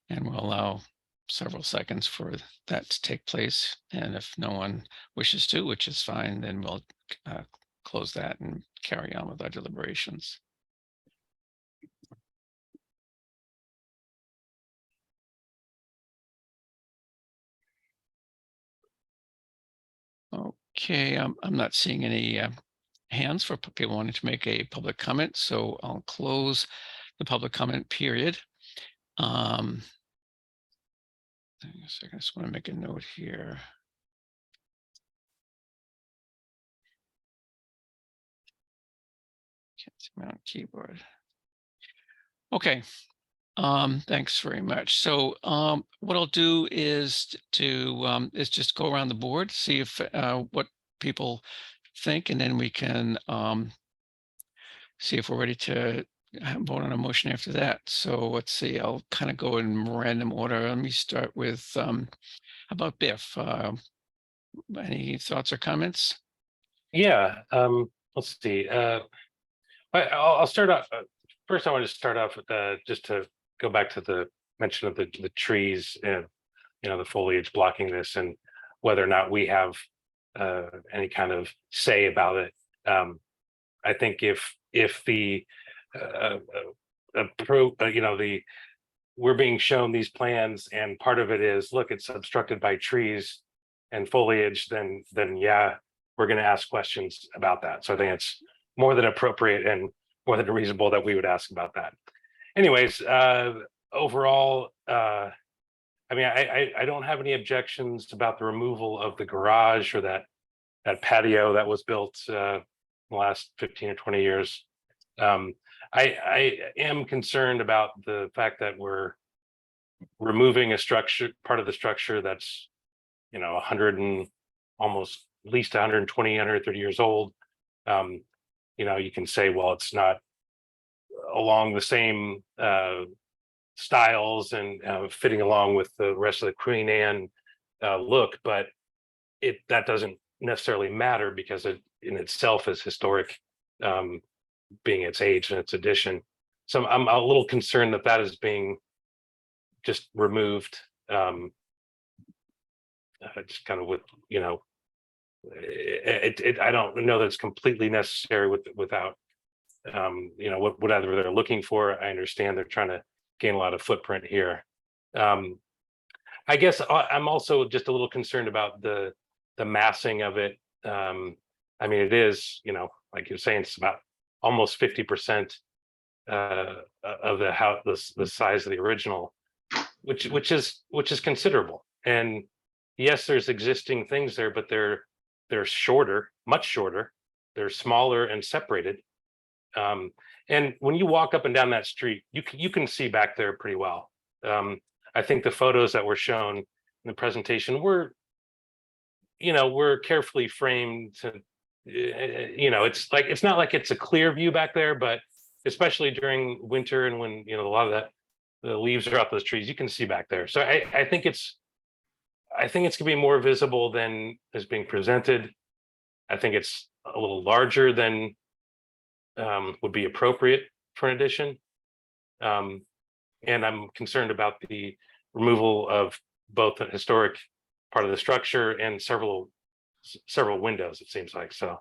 and we'll allow several seconds for that to take place. And if no one wishes to, which is fine, then we'll close that and carry on with our deliberations. Okay, I'm not seeing any hands for people wanting to make a public comment, so I'll close the public comment period. Hang on a second, I just want to make a note here. Can't see my own keyboard. Okay. Thanks very much. So what I'll do is just go around the board, see if what people think, and then we can see if we're ready to vote on a motion after that. So let's see, I'll kind of go in random order. Let me start with how about Biff? Any thoughts or comments? Yeah, let's see. I'll start off. First, I want to start off with just to go back to the mention of the trees and the foliage blocking this, and whether or not we have any kind of say about it. I think if the we're being shown these plans and part of it is, look, it's obstructed by trees and foliage, then yeah, we're going to ask questions about that. So I think it's more than appropriate and more than reasonable that we would ask about that. Anyways, overall, I mean, I don't have any objections about the removal of the garage or that patio that was built the last 15 or 20 years. I am concerned about the fact that we're removing a structure, part of the structure that's 100 and almost at least 120, 130 years old. You can say, well, it's not along the same styles and fitting along with the rest of the Queen Anne look, but that doesn't necessarily matter because it in itself is historic, being its age and its addition. So I'm a little concerned that is being just removed, just kind of with I don't know that it's completely necessary without you know, whatever they're looking for. I understand they're trying to gain a lot of footprint here. I guess I'm also just a little concerned about the massing of it. I mean, it is, you know, like you're saying, it's about almost 50% of the house, the size of the original, which is considerable. And yes, there's existing things there, but they're shorter, much shorter. They're smaller and separated. And when you walk up and down that street, you can see back there pretty well. I think the photos that were shown in the presentation were, you know, were carefully framed to, you know, it's not like it's a clear view back there, but especially during winter and when, you know, a lot of the leaves are off those trees, you can see back there. So I think it's gonna be more visible than is being presented. I think it's a little larger than would be appropriate for an addition. And I'm concerned about the removal of both the historic part of the structure and several windows, it seems like. So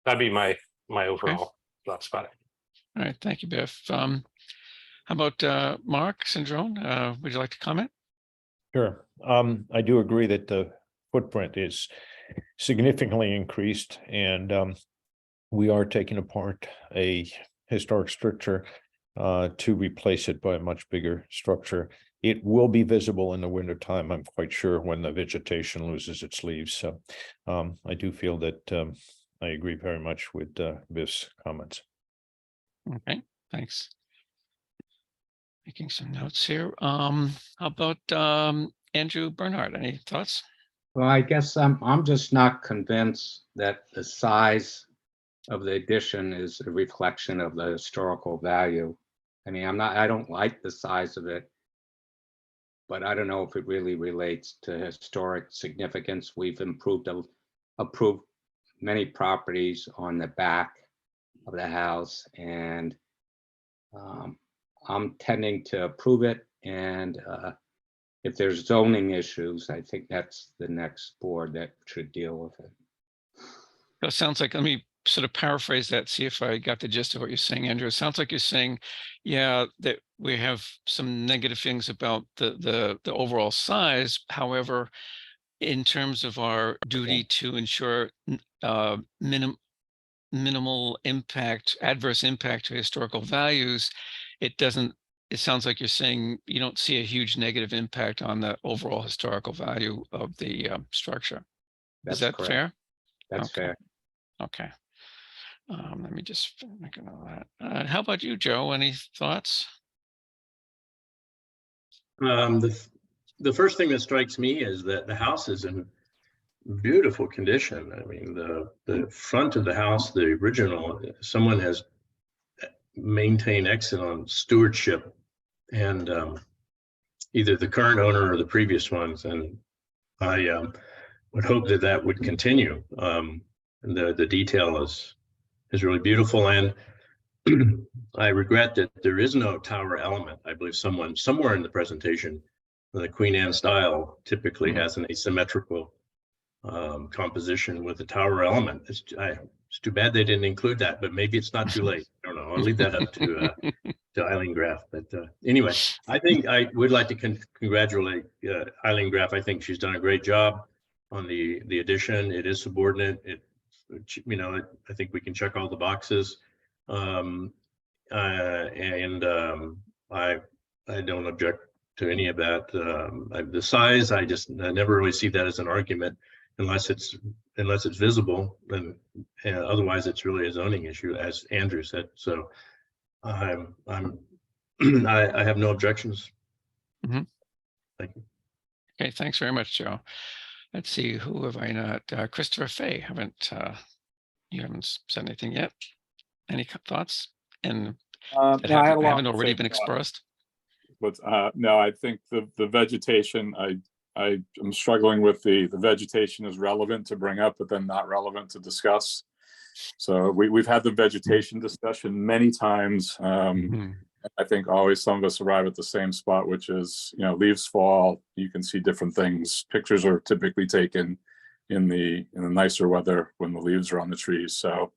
that'd be my overall thoughts about it. All right, thank you, Biff. How about Mark Cindrone? Would you like to comment? Sure. I do agree that the footprint is significantly increased, and we are taking apart a historic structure to replace it by a much bigger structure. It will be visible in the wintertime, I'm quite sure, when the vegetation loses its leaves. So I do feel that I agree very much with Biff's comments. Okay, thanks. Making some notes here. How about Andrew Bernhardt? Any thoughts? Well, I guess I'm just not convinced that the size of the addition is a reflection of the historical value. I mean, I don't like the size of it, but I don't know if it really relates to historic significance. We've approved many properties on the back of the house, and I'm tending to approve it. And if there's zoning issues, I think that's the next board that should deal with it. That sounds like, let me sort of paraphrase that, see if I got the gist of what you're saying, Andrew. It sounds like you're saying, yeah, that we have some negative things about the overall size. However, in terms of our duty to ensure minimal impact, adverse impact to historical values, it sounds like you're saying you don't see a huge negative impact on the overall historical value of the structure. That's Is that correct. fair? That's Okay. fair. Okay. Let me just make a note of that. How about you, Joe? Any thoughts? The first thing that strikes me is that the house is in beautiful condition. I mean, the front of the house, the original, someone has maintained excellent stewardship, and either the current owner or the previous ones. And I would hope that that would continue. The detail is really beautiful, and I regret that there is no tower element. I believe someone somewhere in the presentation, the Queen Anne style typically has an asymmetrical composition with a tower element. It's too bad they didn't include that, but maybe it's not too late. I don't know. I'll leave that up to Eileen Graff. But anyway, I think I would like to congratulate Eileen Graff. I think she's done a great job on the addition. It is subordinate. You know, I think we can check all the boxes. I don't object to any of that. The size, I never really see that as an argument unless it's visible, and otherwise it's really a zoning issue, as Andrew said. So I have no objections. Mm-hmm. Thank you. Okay, thanks very much, Joe. Let's see, who have I not? Christopher Fay, you haven't said anything yet. Any thoughts? And that haven't already been expressed? But no, I think the vegetation, I'm struggling with the vegetation is relevant to bring up, but then not relevant to discuss. So we've had the vegetation discussion many times. I think always some of us arrive at the same spot, which is, you know, leaves fall, you can see different things. Pictures are typically taken in the nicer weather when the leaves are on the trees. So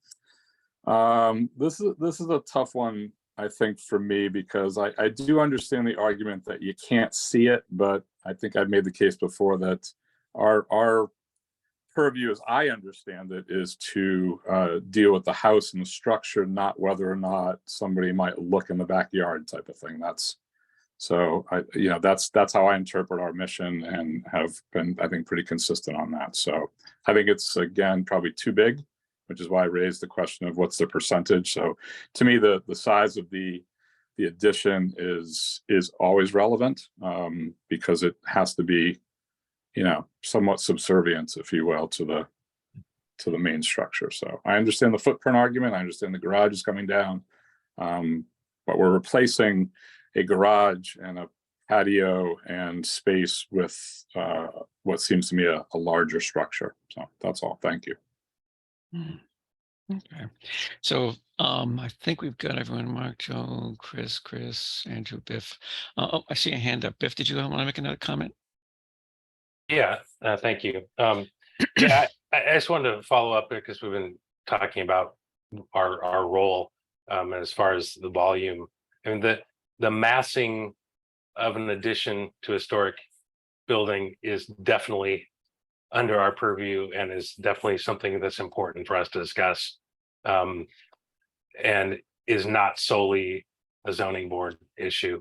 This is a tough one, I think, for me, because I do understand the argument that you can't see it, but I think I've made the case before that our purview, as I understand it, is to deal with the house and the structure, not whether or not somebody might look in the backyard type of thing. That's that's how I interpret our mission and have been, I think, pretty consistent on that. So I think it's, again, probably too big, which is why I raised the question of what's the percentage. So to me, the size of the addition is always relevant, because it has to be, somewhat subservient, if you will, to the main structure. So I understand the footprint argument. I understand the garage is coming down, but we're replacing a garage and a patio and space with what seems to me a larger structure. So that's all. Thank you. Okay. So I think we've got everyone: Mark, Joe, Chris, Andrew, Biff. Oh, I see a hand up. Biff, did you want to make another comment? Yeah, thank you. Yeah, I just wanted to follow up because we've been talking about our role as far as the volume. I mean, the massing of an addition to a historic building is definitely under our purview and is definitely something that's important for us to discuss, and is not solely a zoning board issue.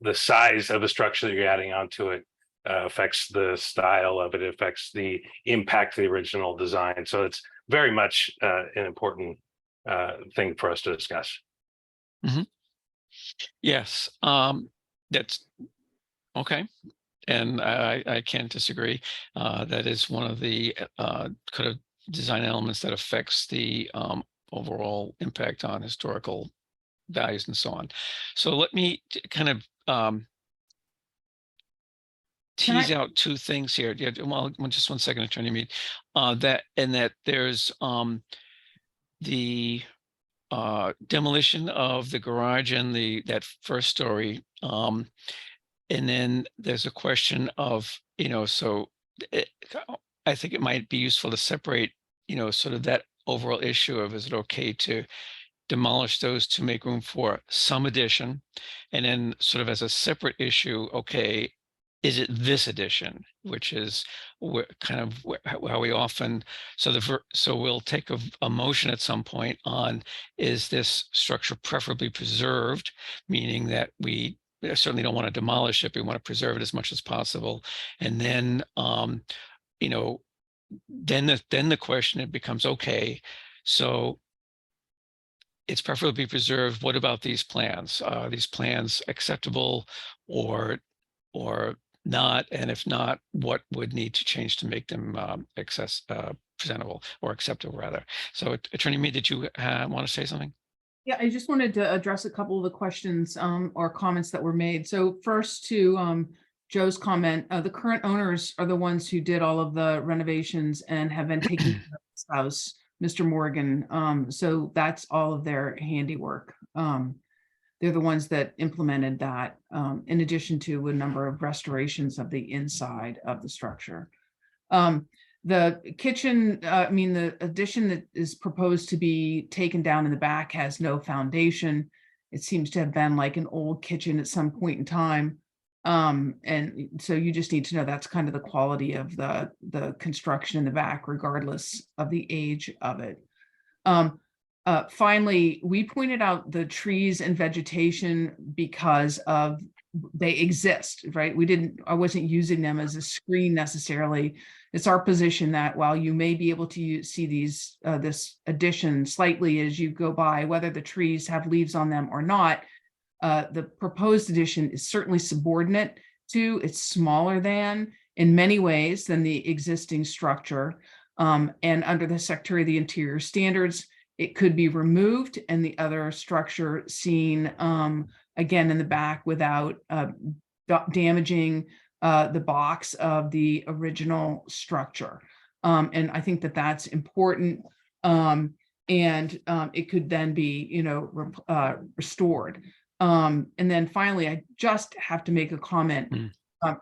The size of a structure that you're adding onto it affects the style of it, affects the impact of the original design. So it's very much an important thing for us to discuss. Mm-hmm. Yes, that's okay. And I can't disagree. That is one of the kind of design elements that affects the overall impact on historical values and so on. So let me kind of tease out two things here. Yeah, well, just one second, Attorney Mead. That there's the demolition of the garage and that first story, and then there's a question of, so I think it might be useful to separate, sort of that overall issue of, is it okay to demolish those to make room for some addition, and then sort of as a separate issue, okay, is it this addition, which is kind of how we often, so we'll take a motion at some point on, is this structure preferably preserved, meaning that we certainly don't want to demolish it, we want to preserve it as much as possible. And then then the question, it becomes, okay, so it's preferably preserved. What about these plans? Are these plans acceptable or not? And if not, what would need to change to make them presentable or acceptable, rather? So, Attorney Mead, did you want to say something? Yeah, I just wanted to address a couple of the questions or comments that were made. So first, to Joe's comment, the current owners are the ones who did all of the renovations and have been taking care of this house, Mr. Morgan. So that's all of their handiwork. They're the ones that implemented that, in addition to a number of restorations of the inside of the structure. The kitchen, the addition that is proposed to be taken down in the back has no foundation. It seems to have been like an old kitchen at some point in time. And so you just need to know that's kind of the quality of the construction in the back, regardless of the age of it. Finally, we pointed out the trees and vegetation because they exist, right? I wasn't using them as a screen necessarily. It's our position that while you may be able to see this addition slightly as you go by, whether the trees have leaves on them or not, the proposed addition is certainly subordinate to, it's smaller than, in many ways, than the existing structure. And under the Secretary of the Interior standards, it could be removed and the other structure seen again in the back without damaging the box of the original structure. And I think that that's important. And it could then be, restored. And then finally, I just have to make a comment.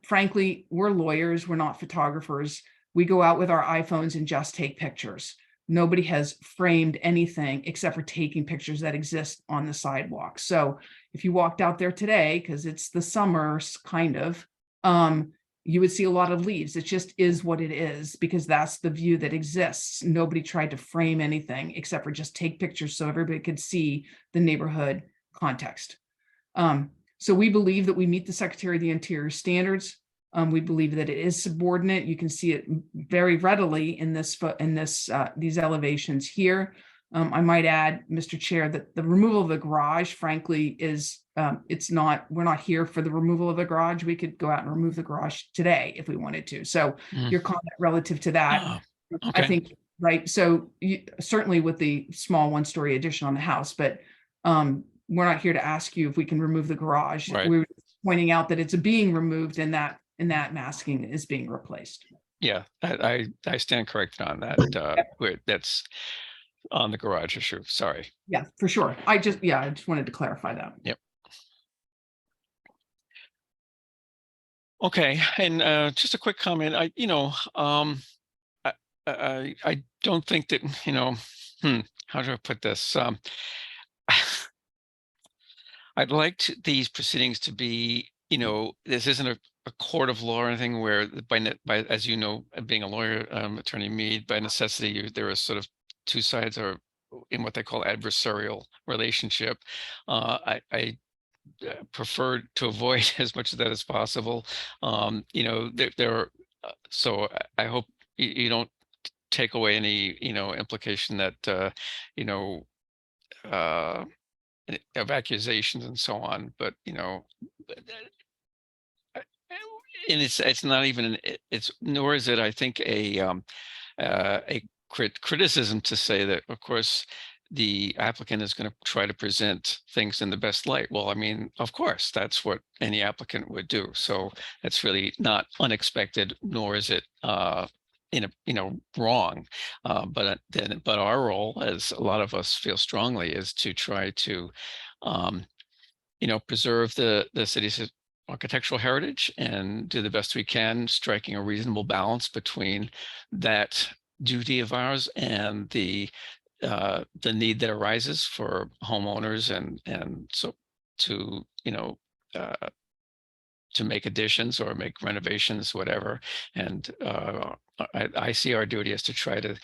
Frankly, we're lawyers, we're not photographers. We go out with our iPhones and just take pictures. Nobody has framed anything except for taking pictures that exist on the sidewalk. So if you walked out there today, because it's the summer kind of, you would see a lot of leaves. It just is what it is, because that's the view that exists. Nobody tried to frame anything except for just take pictures so everybody could see the neighborhood context. So we believe that we meet the Secretary of the Interior standards. We believe that it is subordinate. You can see it very readily in these elevations here. I might add, Mr. Chair, that the removal of the garage, frankly, is we're not here for the removal of the garage. We could go out and remove the garage today if we wanted to. So your comment relative to that, Oh, I okay. think, right. So certainly with the small one-story addition on the house, but we're not here to ask you if we can remove the garage. Right. We're pointing out that it's being removed and that masking is being replaced. Yeah, I stand corrected on that. That's on the garage issue. Sorry. Yeah, for sure. I just wanted to clarify that. Yep. Okay, and just a quick comment. I don't think that, how do I put this? I'd like these proceedings to be, this isn't a court of law or anything where by as you know, being a lawyer, Attorney Mead, by necessity, there are sort of two sides are in what they call adversarial relationship. I prefer to avoid as much of that as possible. So I hope you don't take away any, implication that, of accusations and so on, but and it's not even nor is it, I think, a criticism to say that, of course, the applicant is going to try to present things in the best light. Well, I mean, of course, that's what any applicant would do. So that's really not unexpected, nor is it wrong. But our role, as a lot of us feel strongly, is to try to preserve the city's architectural heritage and do the best we can, striking a reasonable balance between that duty of ours and the need that arises for homeowners and so to to make additions or make renovations, whatever. And I see our duty as to try to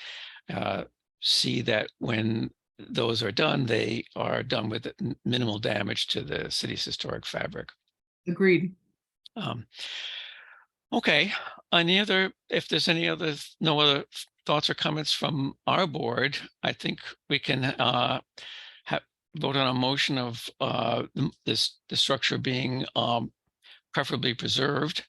see that when those are done, they are done with minimal damage to the city's historic fabric. Agreed. Okay. If there's no other thoughts or comments from our board, I think we can vote on a motion of the structure being preferably preserved.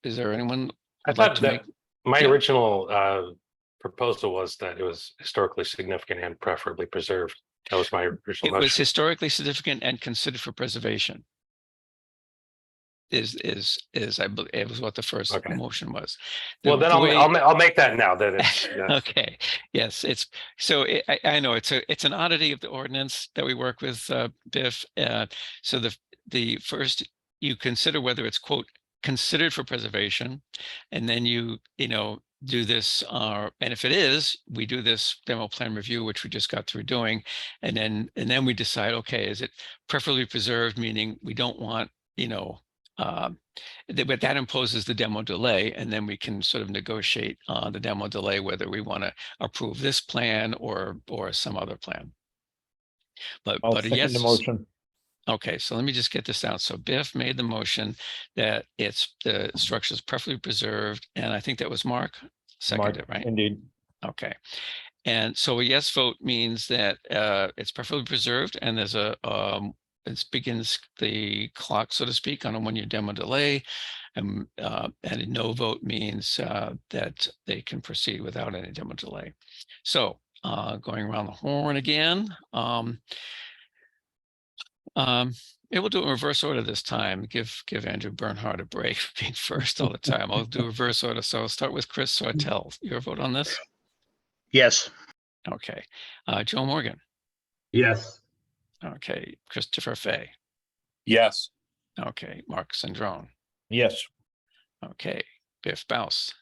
Is there anyone? I thought that my original proposal was that it was historically significant and preferably preserved. That was my original motion. It was historically significant and considered for preservation. I believe it was what the first motion was. Well, then I'll make that now. That it's okay. Yes, I know it's an oddity of the ordinance that we work with, Biff. So the first, you consider whether it's, quote, considered for preservation, and then you do this, and if it is, we do this demo plan review, which we just got through doing, and then we decide, okay, is it preferably preserved, meaning we don't want, but that imposes the demo delay, and then we can sort of negotiate the demo delay, whether we want to approve this plan or some other plan. But yes, the motion. Okay, so let me just get this out. So Biff made the motion that the structure is preferably preserved, and I think that was Mark seconded, right? Indeed. Okay, and so a yes vote means that it's preferably preserved, and there's it begins the clock, so to speak, on a one-year demo delay, and a no vote means that they can proceed without any demo delay. So going around the horn again. We'll do it in reverse order this time. Give Andrew Bernhardt a break for being first all the time. I'll do reverse order. So I'll start with Chris Sartell. Your vote on this? Yes. Okay. Joe Morgan. Yes. Okay. Christopher Fay. Yes. Okay. Mark Sandrone. Yes. Okay. Biff Baus.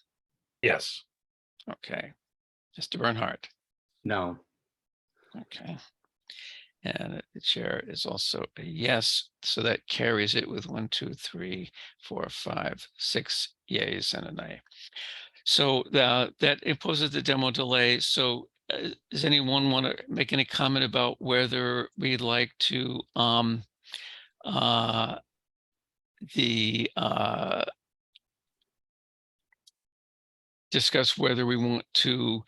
yes. Okay. Mr. Bernhardt. No. Okay. And the chair is also a yes, so that carries it with 1, 2, 3, 4, 5, 6 yays and a nay. So that imposes the demo delay. So does anyone want to make any comment about whether we'd like to discuss whether we want to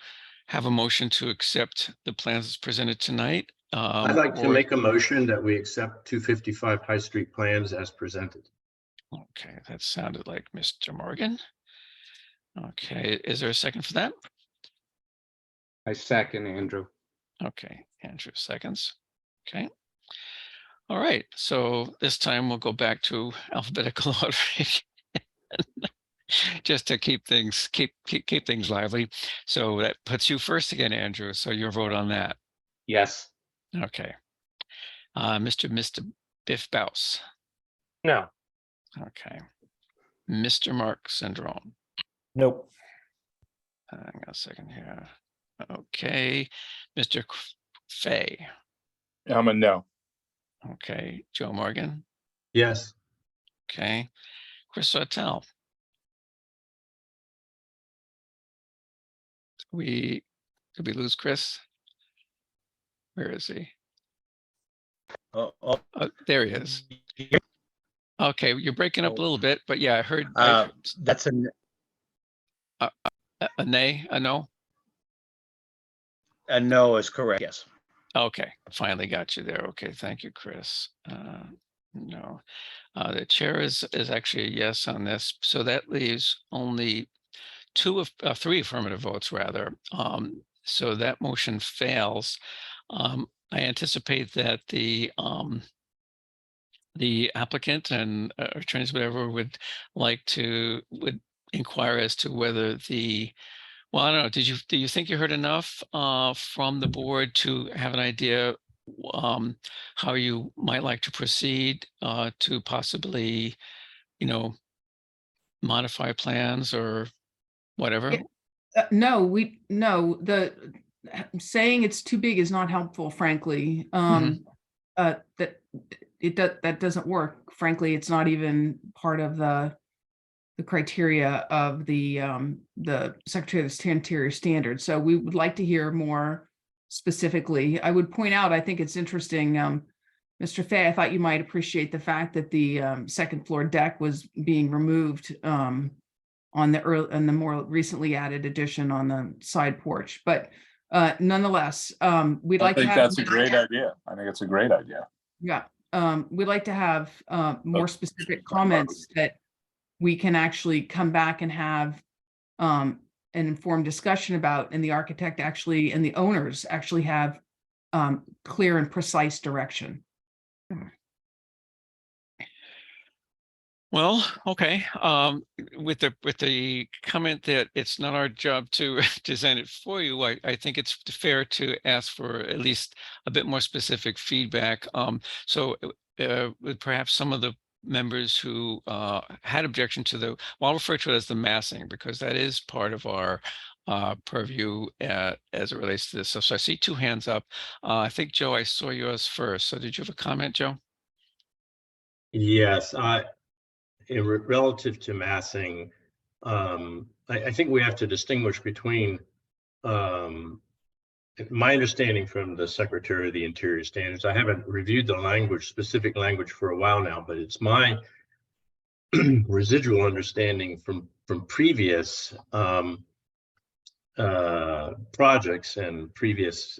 have a motion to accept the plans as presented tonight? I'd like to or- make a motion that we accept 255 High Street plans as presented. Okay, that sounded like Mr. Morgan. Okay, is there a second for that? I second, Andrew. Okay, Andrew seconds. Okay. All right, so this time we'll go back to alphabetical order just to keep things lively. So that puts you first again, Andrew. So your vote on that. Yes. Okay. Mr. Biff Bouse. No. Okay. Mr. Mark Syndrome. Nope. Hang on a second here. Okay. Mr. Fay. I'm a no. Okay. Joe Morgan. Yes. Okay. Chris Sartell. Did we lose Chris? Where is he? Oh, There he is. Okay, you're breaking up a little bit, but yeah, I heard that's a nay, a no. a no is correct. Yes. Okay, finally got you there. Okay, thank you, Chris. No, the chair is actually a yes on this, so that leaves only three affirmative votes rather. So that motion fails. I anticipate that the applicant and attorneys, whatever, would inquire as to whether well, I don't know. Do you think you heard enough from the board to have an idea how you might like to proceed to possibly, modify plans or wwhatever? Yeah. No, the saying it's too big is not helpful, frankly. That doesn't work. Frankly, it's not even part of the criteria of the Secretary of the Interior standards. So we would like to hear more specifically. I would point out, I think it's interesting, Mr. Fay, I thought you might appreciate the fact that the second floor deck was being removed on the more recently added addition on the side porch. But nonetheless, we'd like to have. I think that's a great idea. I think it's a great idea. Yeah, we'd like to have more specific comments that we can actually come back and have an informed discussion about, and the architect actually and the owners actually have clear and precise direction. Well, okay. With the comment that it's not our job to design it for you, I think it's fair to ask for at least a bit more specific feedback. So with perhaps some of the members who had objection to well, I'll refer to it as the massing, because that is part of our purview as it relates to this. So I see two hands up. I think, Joe, I saw yours first. So did you have a comment, Joe? Yes, relative to massing, I think we have to distinguish between my understanding from the Secretary of the Interior standards. I haven't reviewed the specific language for a while now, but it's my residual understanding from previous projects and previous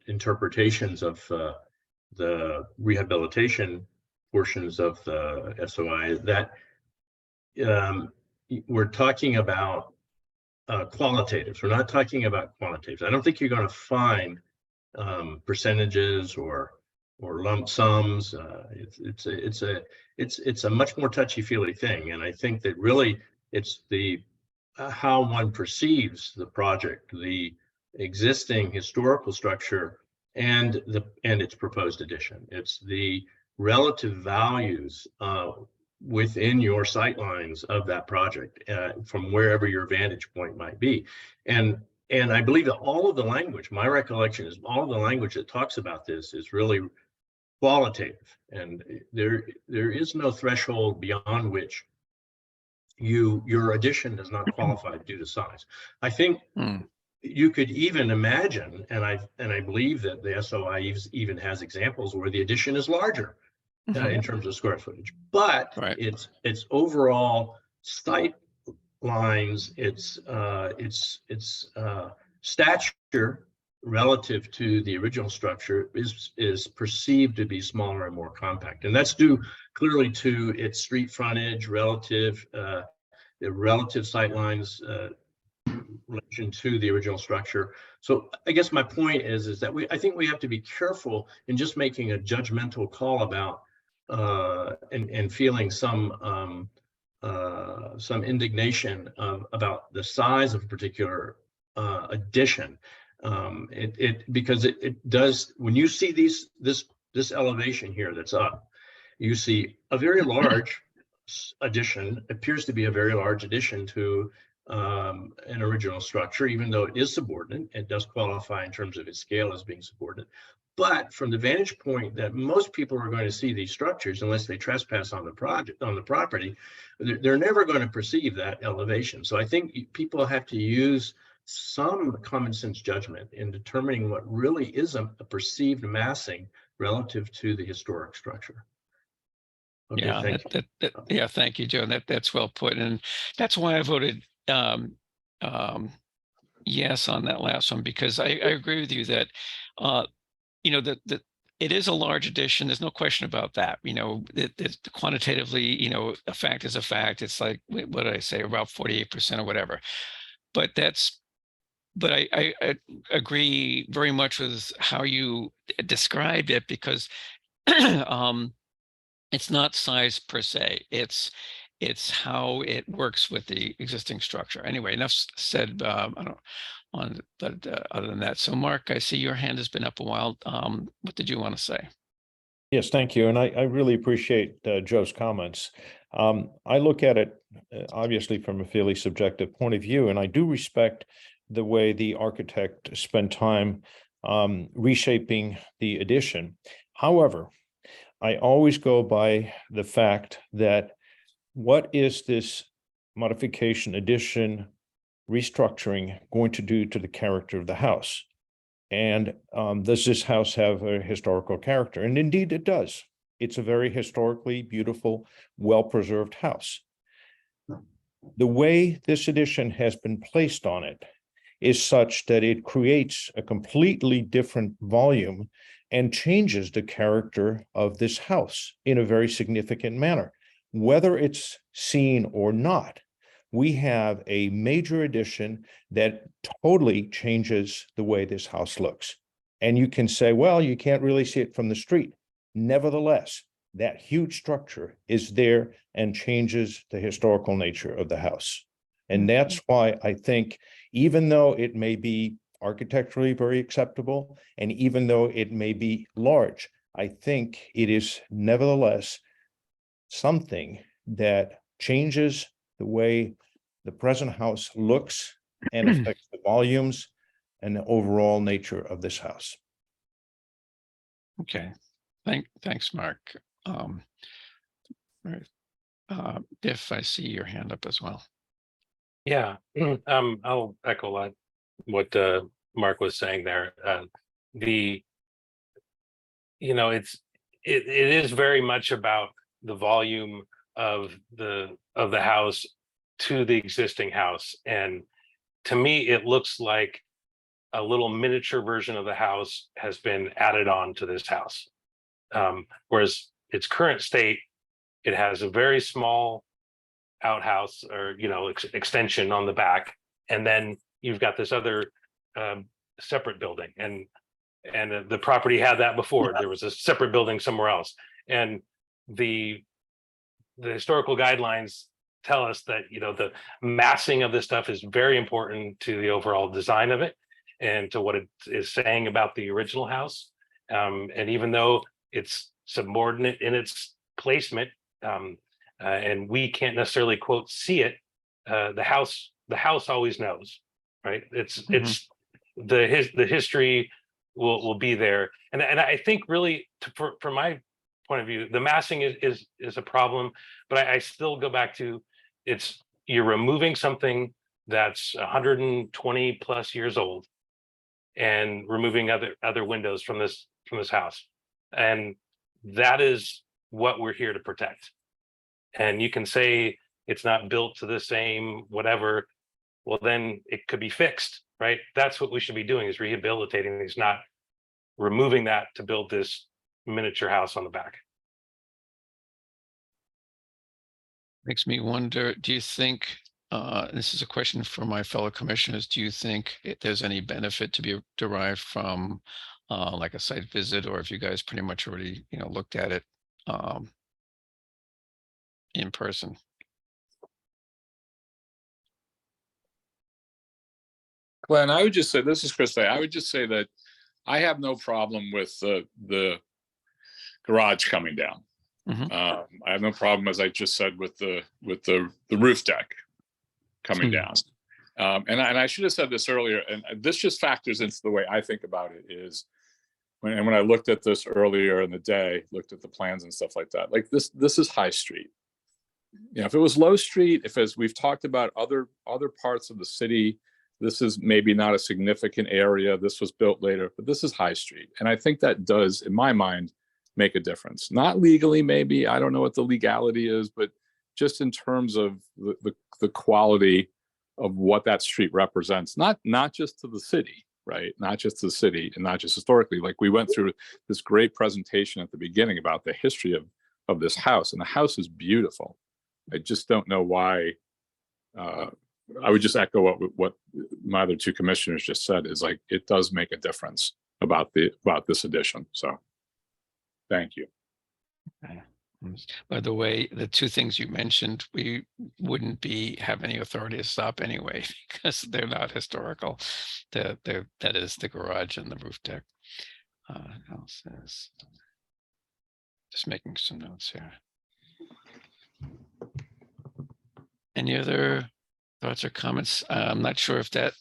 interpretations of the rehabilitation portions of the SOI that we're talking about qualitatives. We're not talking about quantitatives. I don't think you're going to find percentages or lump sums. It's a much more touchy-feely thing, and I think that really it's the how one perceives the project, the existing historical structure, and its proposed addition. It's the relative values within your sight lines of that project, from wherever your vantage point might be. And I believe that all of the language, my recollection is all of the language that talks about this is really qualitative, and there is no threshold beyond which your addition does not qualify due to size. I think you could even imagine, and I believe that the SOI even has examples where the addition is larger in terms of square footage, but its overall sight lines, its stature relative to the original structure is perceived to be smaller and more compact, and that's due clearly to its street frontage relative the relative sight lines relation to the original structure. So I guess my point is that I think we have to be careful in just making a judgmental call about and feeling some indignation about the size of a particular addition. Because it does, when you see this elevation here that's up, you see a very large addition, appears to be a very large addition to an original structure, even though it is subordinate. It does qualify in terms of its scale as being subordinate. But from the vantage point that most people are going to see these structures, unless they trespass on the property, they're never going to perceive that elevation. So I think people have to use some common sense judgment in determining what really is a perceived massing relative to the historic structure. Okay, Yeah, thank you, Joe. That's well put, and that's why I voted yes on that last one, because I agree with you that that it is a large addition. There's no question about that. It's quantitatively, a fact is a fact. It's like, what did I say, about 48% or whatever. But I agree very much with how you described it, because it's not size per se. It's how it works with the existing structure. Anyway, enough said. I don't on, but other than that, so Mark, I see your hand has been up a while. What did you want to say? Yes, thank you. And I really appreciate Joe's comments. I look at it obviously from a fairly subjective point of view, and I do respect the way the architect spent time reshaping the addition. However, I always go by the fact that what is this modification, addition, restructuring going to do to the character of the house? And does this house have a historical character? And indeed it does. It's a very historically beautiful, well-preserved house. The way this addition has been placed on it is such that it creates a completely different volume and changes the character of this house in a very significant manner. Whether it's seen or not, we have a major addition that totally changes the way this house looks. And you can say, well, you can't really see it from the street. Nevertheless, that huge structure is there and changes the historical nature of the house. And that's why I think, even though it may be architecturally very acceptable, and even though it may be large, I think it is nevertheless something that changes the way the present house looks and affects the volumes and the overall nature of this house. Okay, thanks, Mark. If I see your hand up as well. Yeah, I'll echo a lot what Mark was saying there. It is very much about the volume of the house to the existing house, and to me it looks like a little miniature version of the house has been added on to this house, whereas its current state, it has a very small outhouse or extension on the back, and then you've got this other separate building, and the property had that before. There was a separate building somewhere else, and the historical guidelines tell us that the massing of this stuff is very important to the overall design of it and to what it is saying about the original house. And even though it's subordinate in its placement, and we can't necessarily quote see it. The house always knows, right? It's the history will be there, and I think really from my point of view, the massing is a problem, but I still go back to you're removing something that's 120 plus years old and removing other windows from this house, and that is what we're here to protect. And you can say it's not built to the same whatever, well then it could be fixed, right? That's what we should be doing, is rehabilitating these, not removing that to build this miniature house on the back. Makes me wonder, do you think, this is a question for my fellow commissioners, do you think there's any benefit to be derived from like a site visit, or if you guys pretty much already, looked at it in person? Glenn, I would just say, this is Chris. I would just say that I have no problem with the garage coming down. I have no problem, as I just said, with the roof deck coming down. And I should have said this earlier, and this just factors into the way I think about it, is when I looked at this earlier in the day, looked at the plans and stuff like that, like this is High Street. If it was Low Street, if, as we've talked about, other parts of the city, this is maybe not a significant area, this was built later, but this is High Street. And I think that does, in my mind, make a difference. Not legally, maybe, I don't know what the legality is, but just in terms of the quality of what that street represents, not just to the city, right? Not just to the city, and not just historically. Like, we went through this great presentation at the beginning about the history of this house, and the house is beautiful. I just don't know why. I would just echo what my other two commissioners just said, is like, it does make a difference about this addition. So thank you. By the way, the two things you mentioned, we wouldn't have any authority to stop anyway, because they're not historical. That is the garage and the roof deck. Just making some notes here. Any other thoughts or comments? I'm not sure if that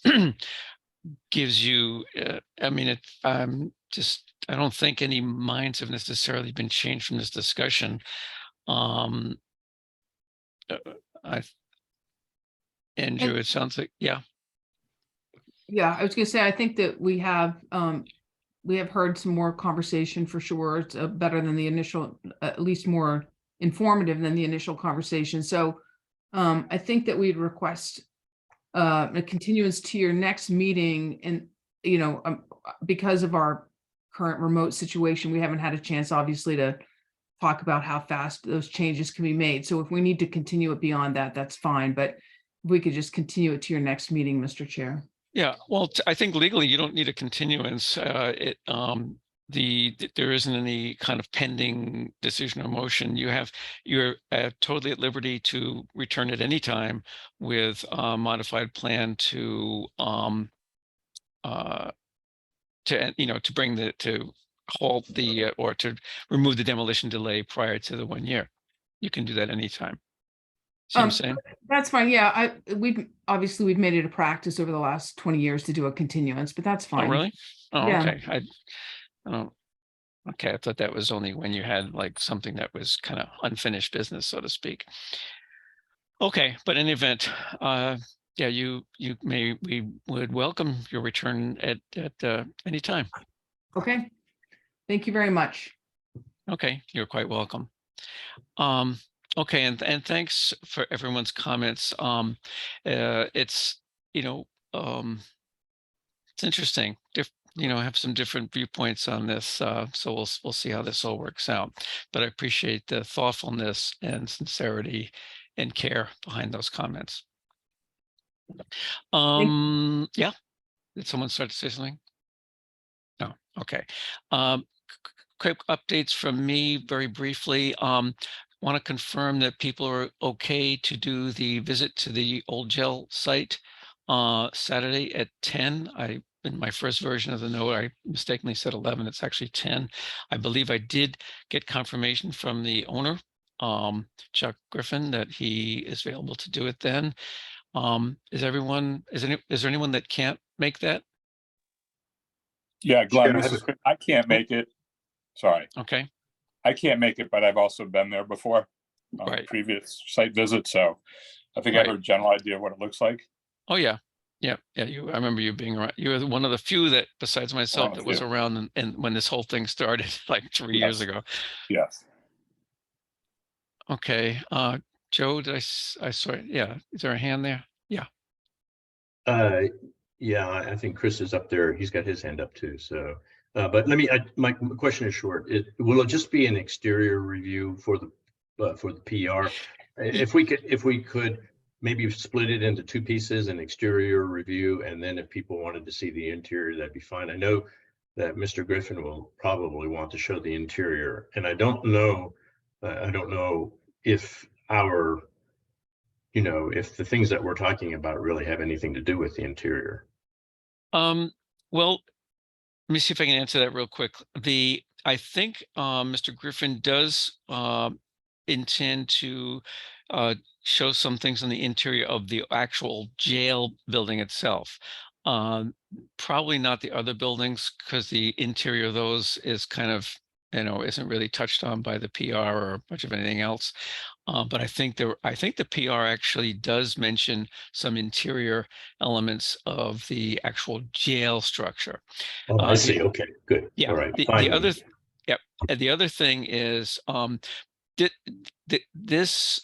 gives you, I mean, I don't think any minds have necessarily been changed from this discussion. Andrew, it sounds like, yeah. Yeah, I was gonna say, I think that we have heard some more conversation for sure. It's better than the initial, at least more informative than the initial conversation. So I think that we'd request a continuance to your next meeting, and because of our current remote situation, we haven't had a chance, obviously, to talk about how fast those changes can be made. So if we need to continue it beyond that, that's fine. But if we could just continue it to your next meeting, Mr. Chair. Yeah, well, I think legally you don't need a continuance. There isn't any kind of pending decision or motion. You're totally at liberty to return at any time with a modified plan to halt or to remove the demolition delay prior to the 1 year. You can do that anytime. See what I'm saying? That's fine. Yeah, we've made it a practice over the last 20 years to do a continuance, but that's fine. Oh, really? Oh, Yeah. okay. Okay, I thought that was only when you had like something that was kind of unfinished business, so to speak. Okay, but in any event, yeah, we would welcome your return at any time. Okay, thank you very much. Okay, you're quite welcome. Okay, and thanks for everyone's comments. It's it's interesting. Have some different viewpoints on this, so we'll see how this all works out. But I appreciate the thoughtfulness and sincerity and care behind those comments. Yeah, did someone start to say something? No, okay. Quick updates from me very briefly. Want to confirm that people are okay to do the visit to the old jail site Saturday at 10. In my first version of the note, I mistakenly said 11. It's actually 10. I believe I did get confirmation from the owner Chuck Griffin that he is available to do it then. Is there anyone that can't make that? Yeah, Glenn, Sure, I this have is Chris. I can't make it. Sorry, Okay, I can't make it, but I've also been there before on right, previous site visits, so I think I have right. a general idea of what it looks like. Oh, yeah. Yeah, yeah. I remember you being around. You were one of the few that, besides myself, One of that the was few. around and when this whole thing started like 3 years Yes. ago. Yes. Okay, Joe, I saw it. Yeah. Is there a hand there? Yeah. Uh, yeah, I think Chris is up there. He's got his hand up too. So, but my question is short. Will it just be an exterior review for the PR? If we could maybe split it into two pieces, an exterior review, and then if people wanted to see the interior, that'd be fine. I know that Mr. Griffin will probably want to show the interior, and I don't know if if the things that we're talking about really have anything to do with the interior. Well, let me see if I can answer that real quick. I think Mr. Griffin does intend to show some things on the interior of the actual jail building itself. Probably not the other buildings, because the interior of those is kind of, isn't really touched on by the PR or much of anything else. But I think the PR actually does mention some interior elements of the actual jail structure. Oh, I The see. Okay, good. Yeah, All right, the fine. other yep, and the other thing is this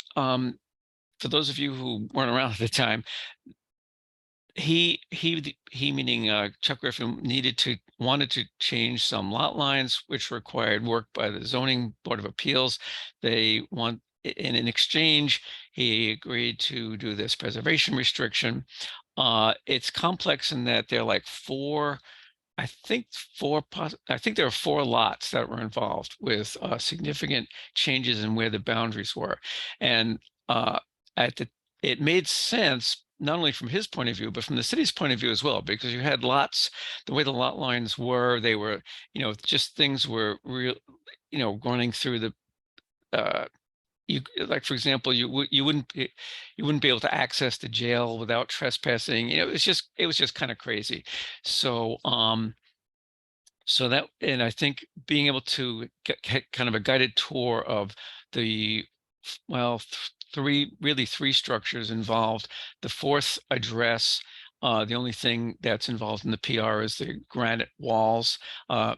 for those of you who weren't around at the time, he meaning Chuck Griffin wanted to change some lot lines, which required work by the zoning board of appeals. In exchange, he agreed to do this preservation restriction. It's complex in that there are like I think there are 4 lots that were involved with significant changes in where the boundaries were, and it made sense not only from his point of view but from the city's point of view as well, because you had lots, the way the lot lines were, they were, just things were real, running through the like, for example, you wouldn't be able to access the jail without trespassing. It was just kind of crazy. So and I think being able to get kind of a guided tour of the, well, three structures involved. The 4th address, the only thing that's involved in the PR is the granite walls. I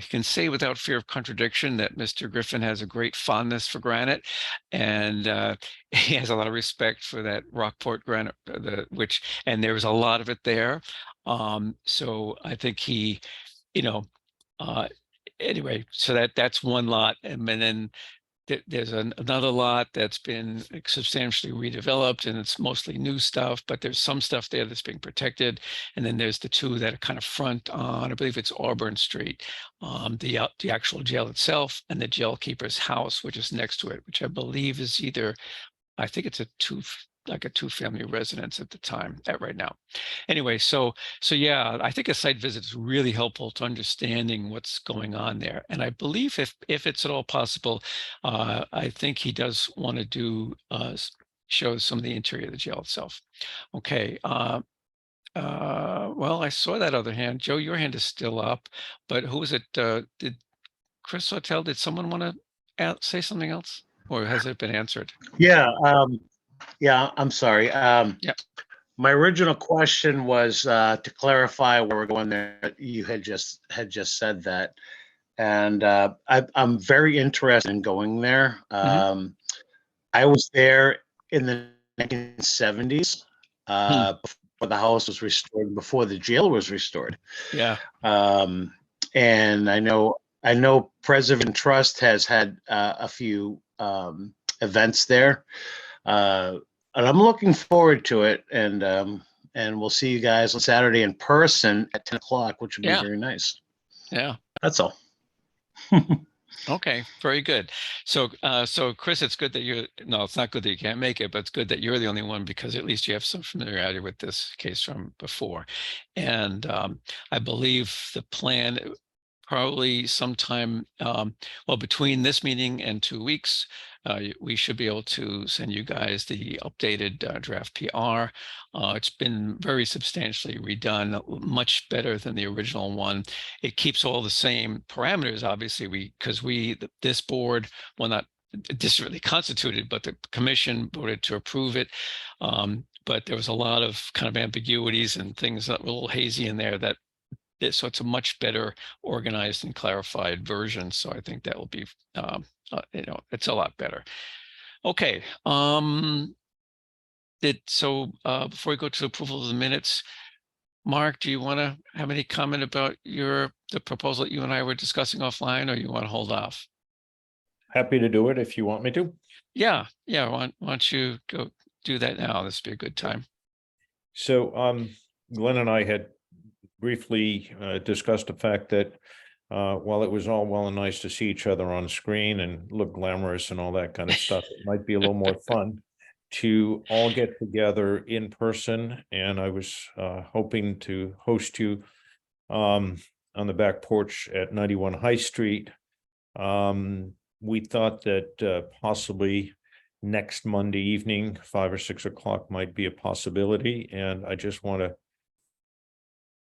can say without fear of contradiction that Mr. Griffin has a great fondness for granite, and he has a lot of respect for that Rockport granite, and there was a lot of it there. So I think he, uh, anyway, so that's one lot, and then there's another lot that's been substantially redeveloped, and it's mostly new stuff, but there's some stuff there that's being protected. And then there's the 2 that are kind of front on, I believe it's Auburn Street, the actual jail itself, and the jail keeper's house, which is next to it, which I believe is I think it's a 2-family residence at the time, right now. Anyway, so yeah, I think a site visit is really helpful to understanding what's going on there. And I believe if it's at all possible, I think he does want to do show some of the interior of the jail itself. Okay. Well, I saw that other hand. Joe, your hand is still up, but who was it? Did Chris Hotel, did someone want to say something else, or has it been answered? Yeah, I'm sorry. Yeah. My original question was to clarify where we're going there. You had just said that, and I'm very interested in going there. I was there in the 1970s, before the house was restored, before the jail was restored. Yeah. And I know Preservation Trust has had a few events there. And I'm looking forward to it, and we'll see you guys on Saturday in person at 10 o'clock, which would be very nice. Yeah. That's all. Okay, very good. So Chris, it's good that it's not good that you can't make it, but it's good that you're the only one, because at least you have some familiarity with this case from before. And I believe the plan probably sometime, well, between this meeting and 2 weeks, we should be able to send you guys the updated draft PR. It's been very substantially redone, much better than the original one. It keeps all the same parameters, obviously, because this board, well, not district constituted, but the commission voted to approve it. But there was a lot of kind of ambiguities and things that were a little hazy in there so it's a much better organized and clarified version. So I think that will be, it's a lot better. Okay. Before we go to approval of the minutes, Mark, do you want to have any comment about the proposal that you and I were discussing offline, or you want to hold off? Happy to do it if you want me to. Yeah. Why don't you go do that now? This would be a good time. So Glenn and I had briefly discussed the fact that while it was all well and nice to see each other on screen and look glamorous and all that kind of stuff, it might be a little more fun to all get together in person. And I was hoping to host you on the back porch at 91 High Street. We thought that possibly next Monday evening, 5 or 6 o'clock might be a possibility. And I just want to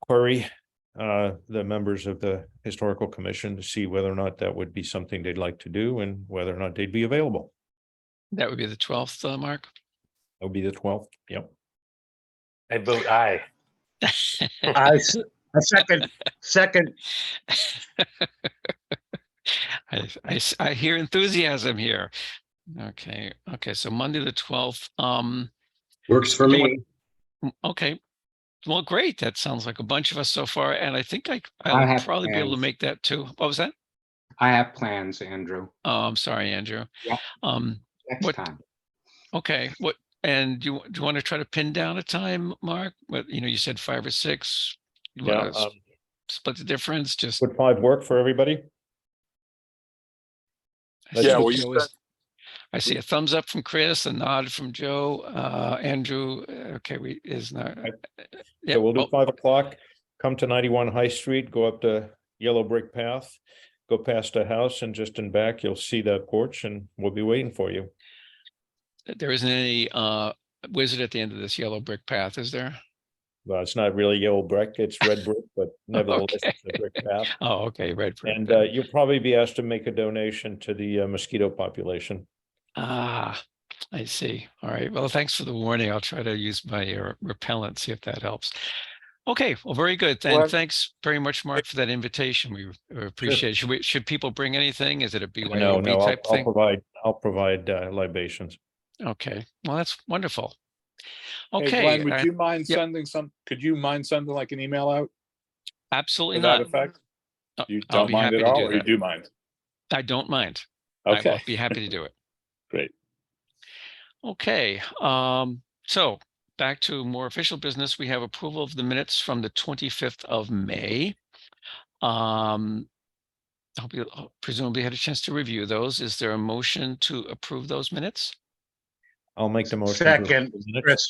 query the members of the Historical Commission to see whether or not that would be something they'd like to do and whether or not they'd be available. That would be the 12th, Mark? That would be the 12th. Yep. I vote aye. I second. I hear enthusiasm here. Okay. So Monday the 12th. Works for me. Okay. Well, great. That sounds like a bunch of us so far, and I think I I'll have probably be able to plans. make that too. What was that? I have plans, Andrew. Oh, I'm sorry, Andrew. Yeah. Next What? time. Okay. What? And do you want to try to pin down a time, Mark? What you said 5 or 6. You want to split the difference? Just Would 5 work for everybody? Yeah, well, you said I see a thumbs up from Chris, a nod from Joe, Andrew. Okay, So we'll do 5 o'clock. Come to 91 High Street, go up the yellow brick path, go past a house, and just in back, you'll see that porch, and we'll be waiting for you. There isn't any wizard at the end of this yellow brick path, is there? Well, it's not really yellow brick, it's red brick, but nevertheless, Okay. it's a brick path. Oh, okay, red brick. And you'll probably be asked to make a donation to the mosquito population. I see. All right. Well, thanks for the warning. I'll try to use my repellent, see if that helps. Okay. Well, very good. Then Well, thanks very much, Mark, for that invitation. We appreciate it. Should people bring anything? Is it a BYOB No, type thing? I'll provide libations. Okay. Well, that's wonderful. Hey, Okay. Glenn, would you mind yep. sending could you mind sending like an email out Absolutely to that not. effect? You I'll don't be mind happy at to all, do or you that. do mind? I don't mind. I will Okay, be happy to do it. great. Okay, so back to more official business. We have approval of the minutes from the 25th of May. I hope you presumably had a chance to review those. Is there a motion to approve those minutes? I'll make the motion. Second, Chris.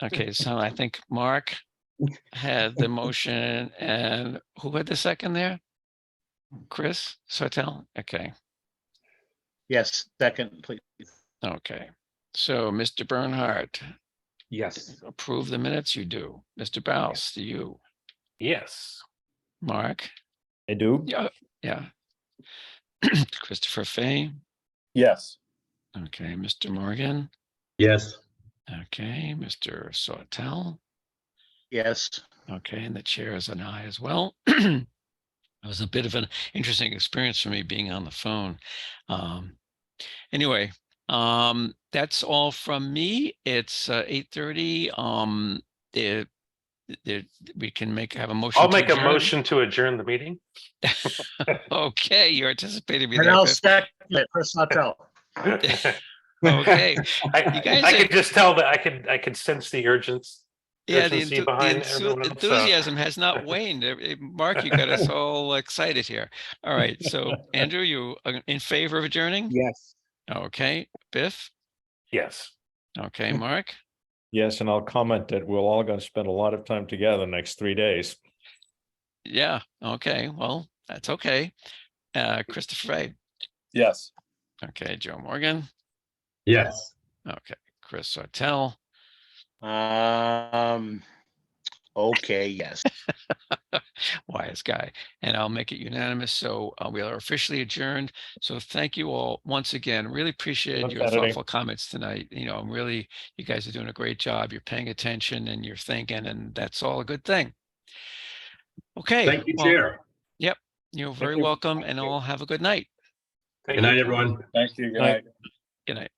Okay, so I think Mark had the motion, and who had the second there? Chris Sartell? Okay. Yes, second, please. Okay. So Mr. Bernhardt, Yes. approve the minutes? You do. Mr. Baus, do you? Yes. Mark? I do. Yeah. Christopher Fay? Yes. Okay. Mr. Morgan? Yes. Okay. Mr. Sartell? Yes. Okay. And the chair is an aye as well. It was a bit of an interesting experience for me being on the phone. Anyway, that's all from me. It's 8:30. We can have a motion. I'll to make a adjourn. motion to adjourn the meeting. Okay, you're anticipating me And there. I'll Biff. second it, Chris Sartell. Okay. I guys could just tell that I could sense the urgency. Yeah, the urgency behind everyone else, so. enthusiasm has not waned. Mark, you got us all excited here. All right, so Andrew, you are in favor of adjourning? Yes. Okay, Biff? Yes. Okay, Mark? Yes, and I'll comment that we're all going to spend a lot of time together the next 3 days. Yeah, okay, well, That's okay. Christopher Ray. Yes. Okay, Joe Morgan. Yes. Okay, Chris Sartell. Okay, yes. Wise guy. And I'll make it unanimous. So we are officially adjourned. So thank you all once again. Really appreciate Thanks, your Kennedy. thoughtful comments tonight. You know, I'm really, you guys are doing a great job. You're paying attention and you're thinking, and that's all a good thing. Okay. Thank you, well, Chair. Yep. You're very you. welcome, and all have a good night. Thank Good you. night, everyone. Thank you. Good Night. night. Good night.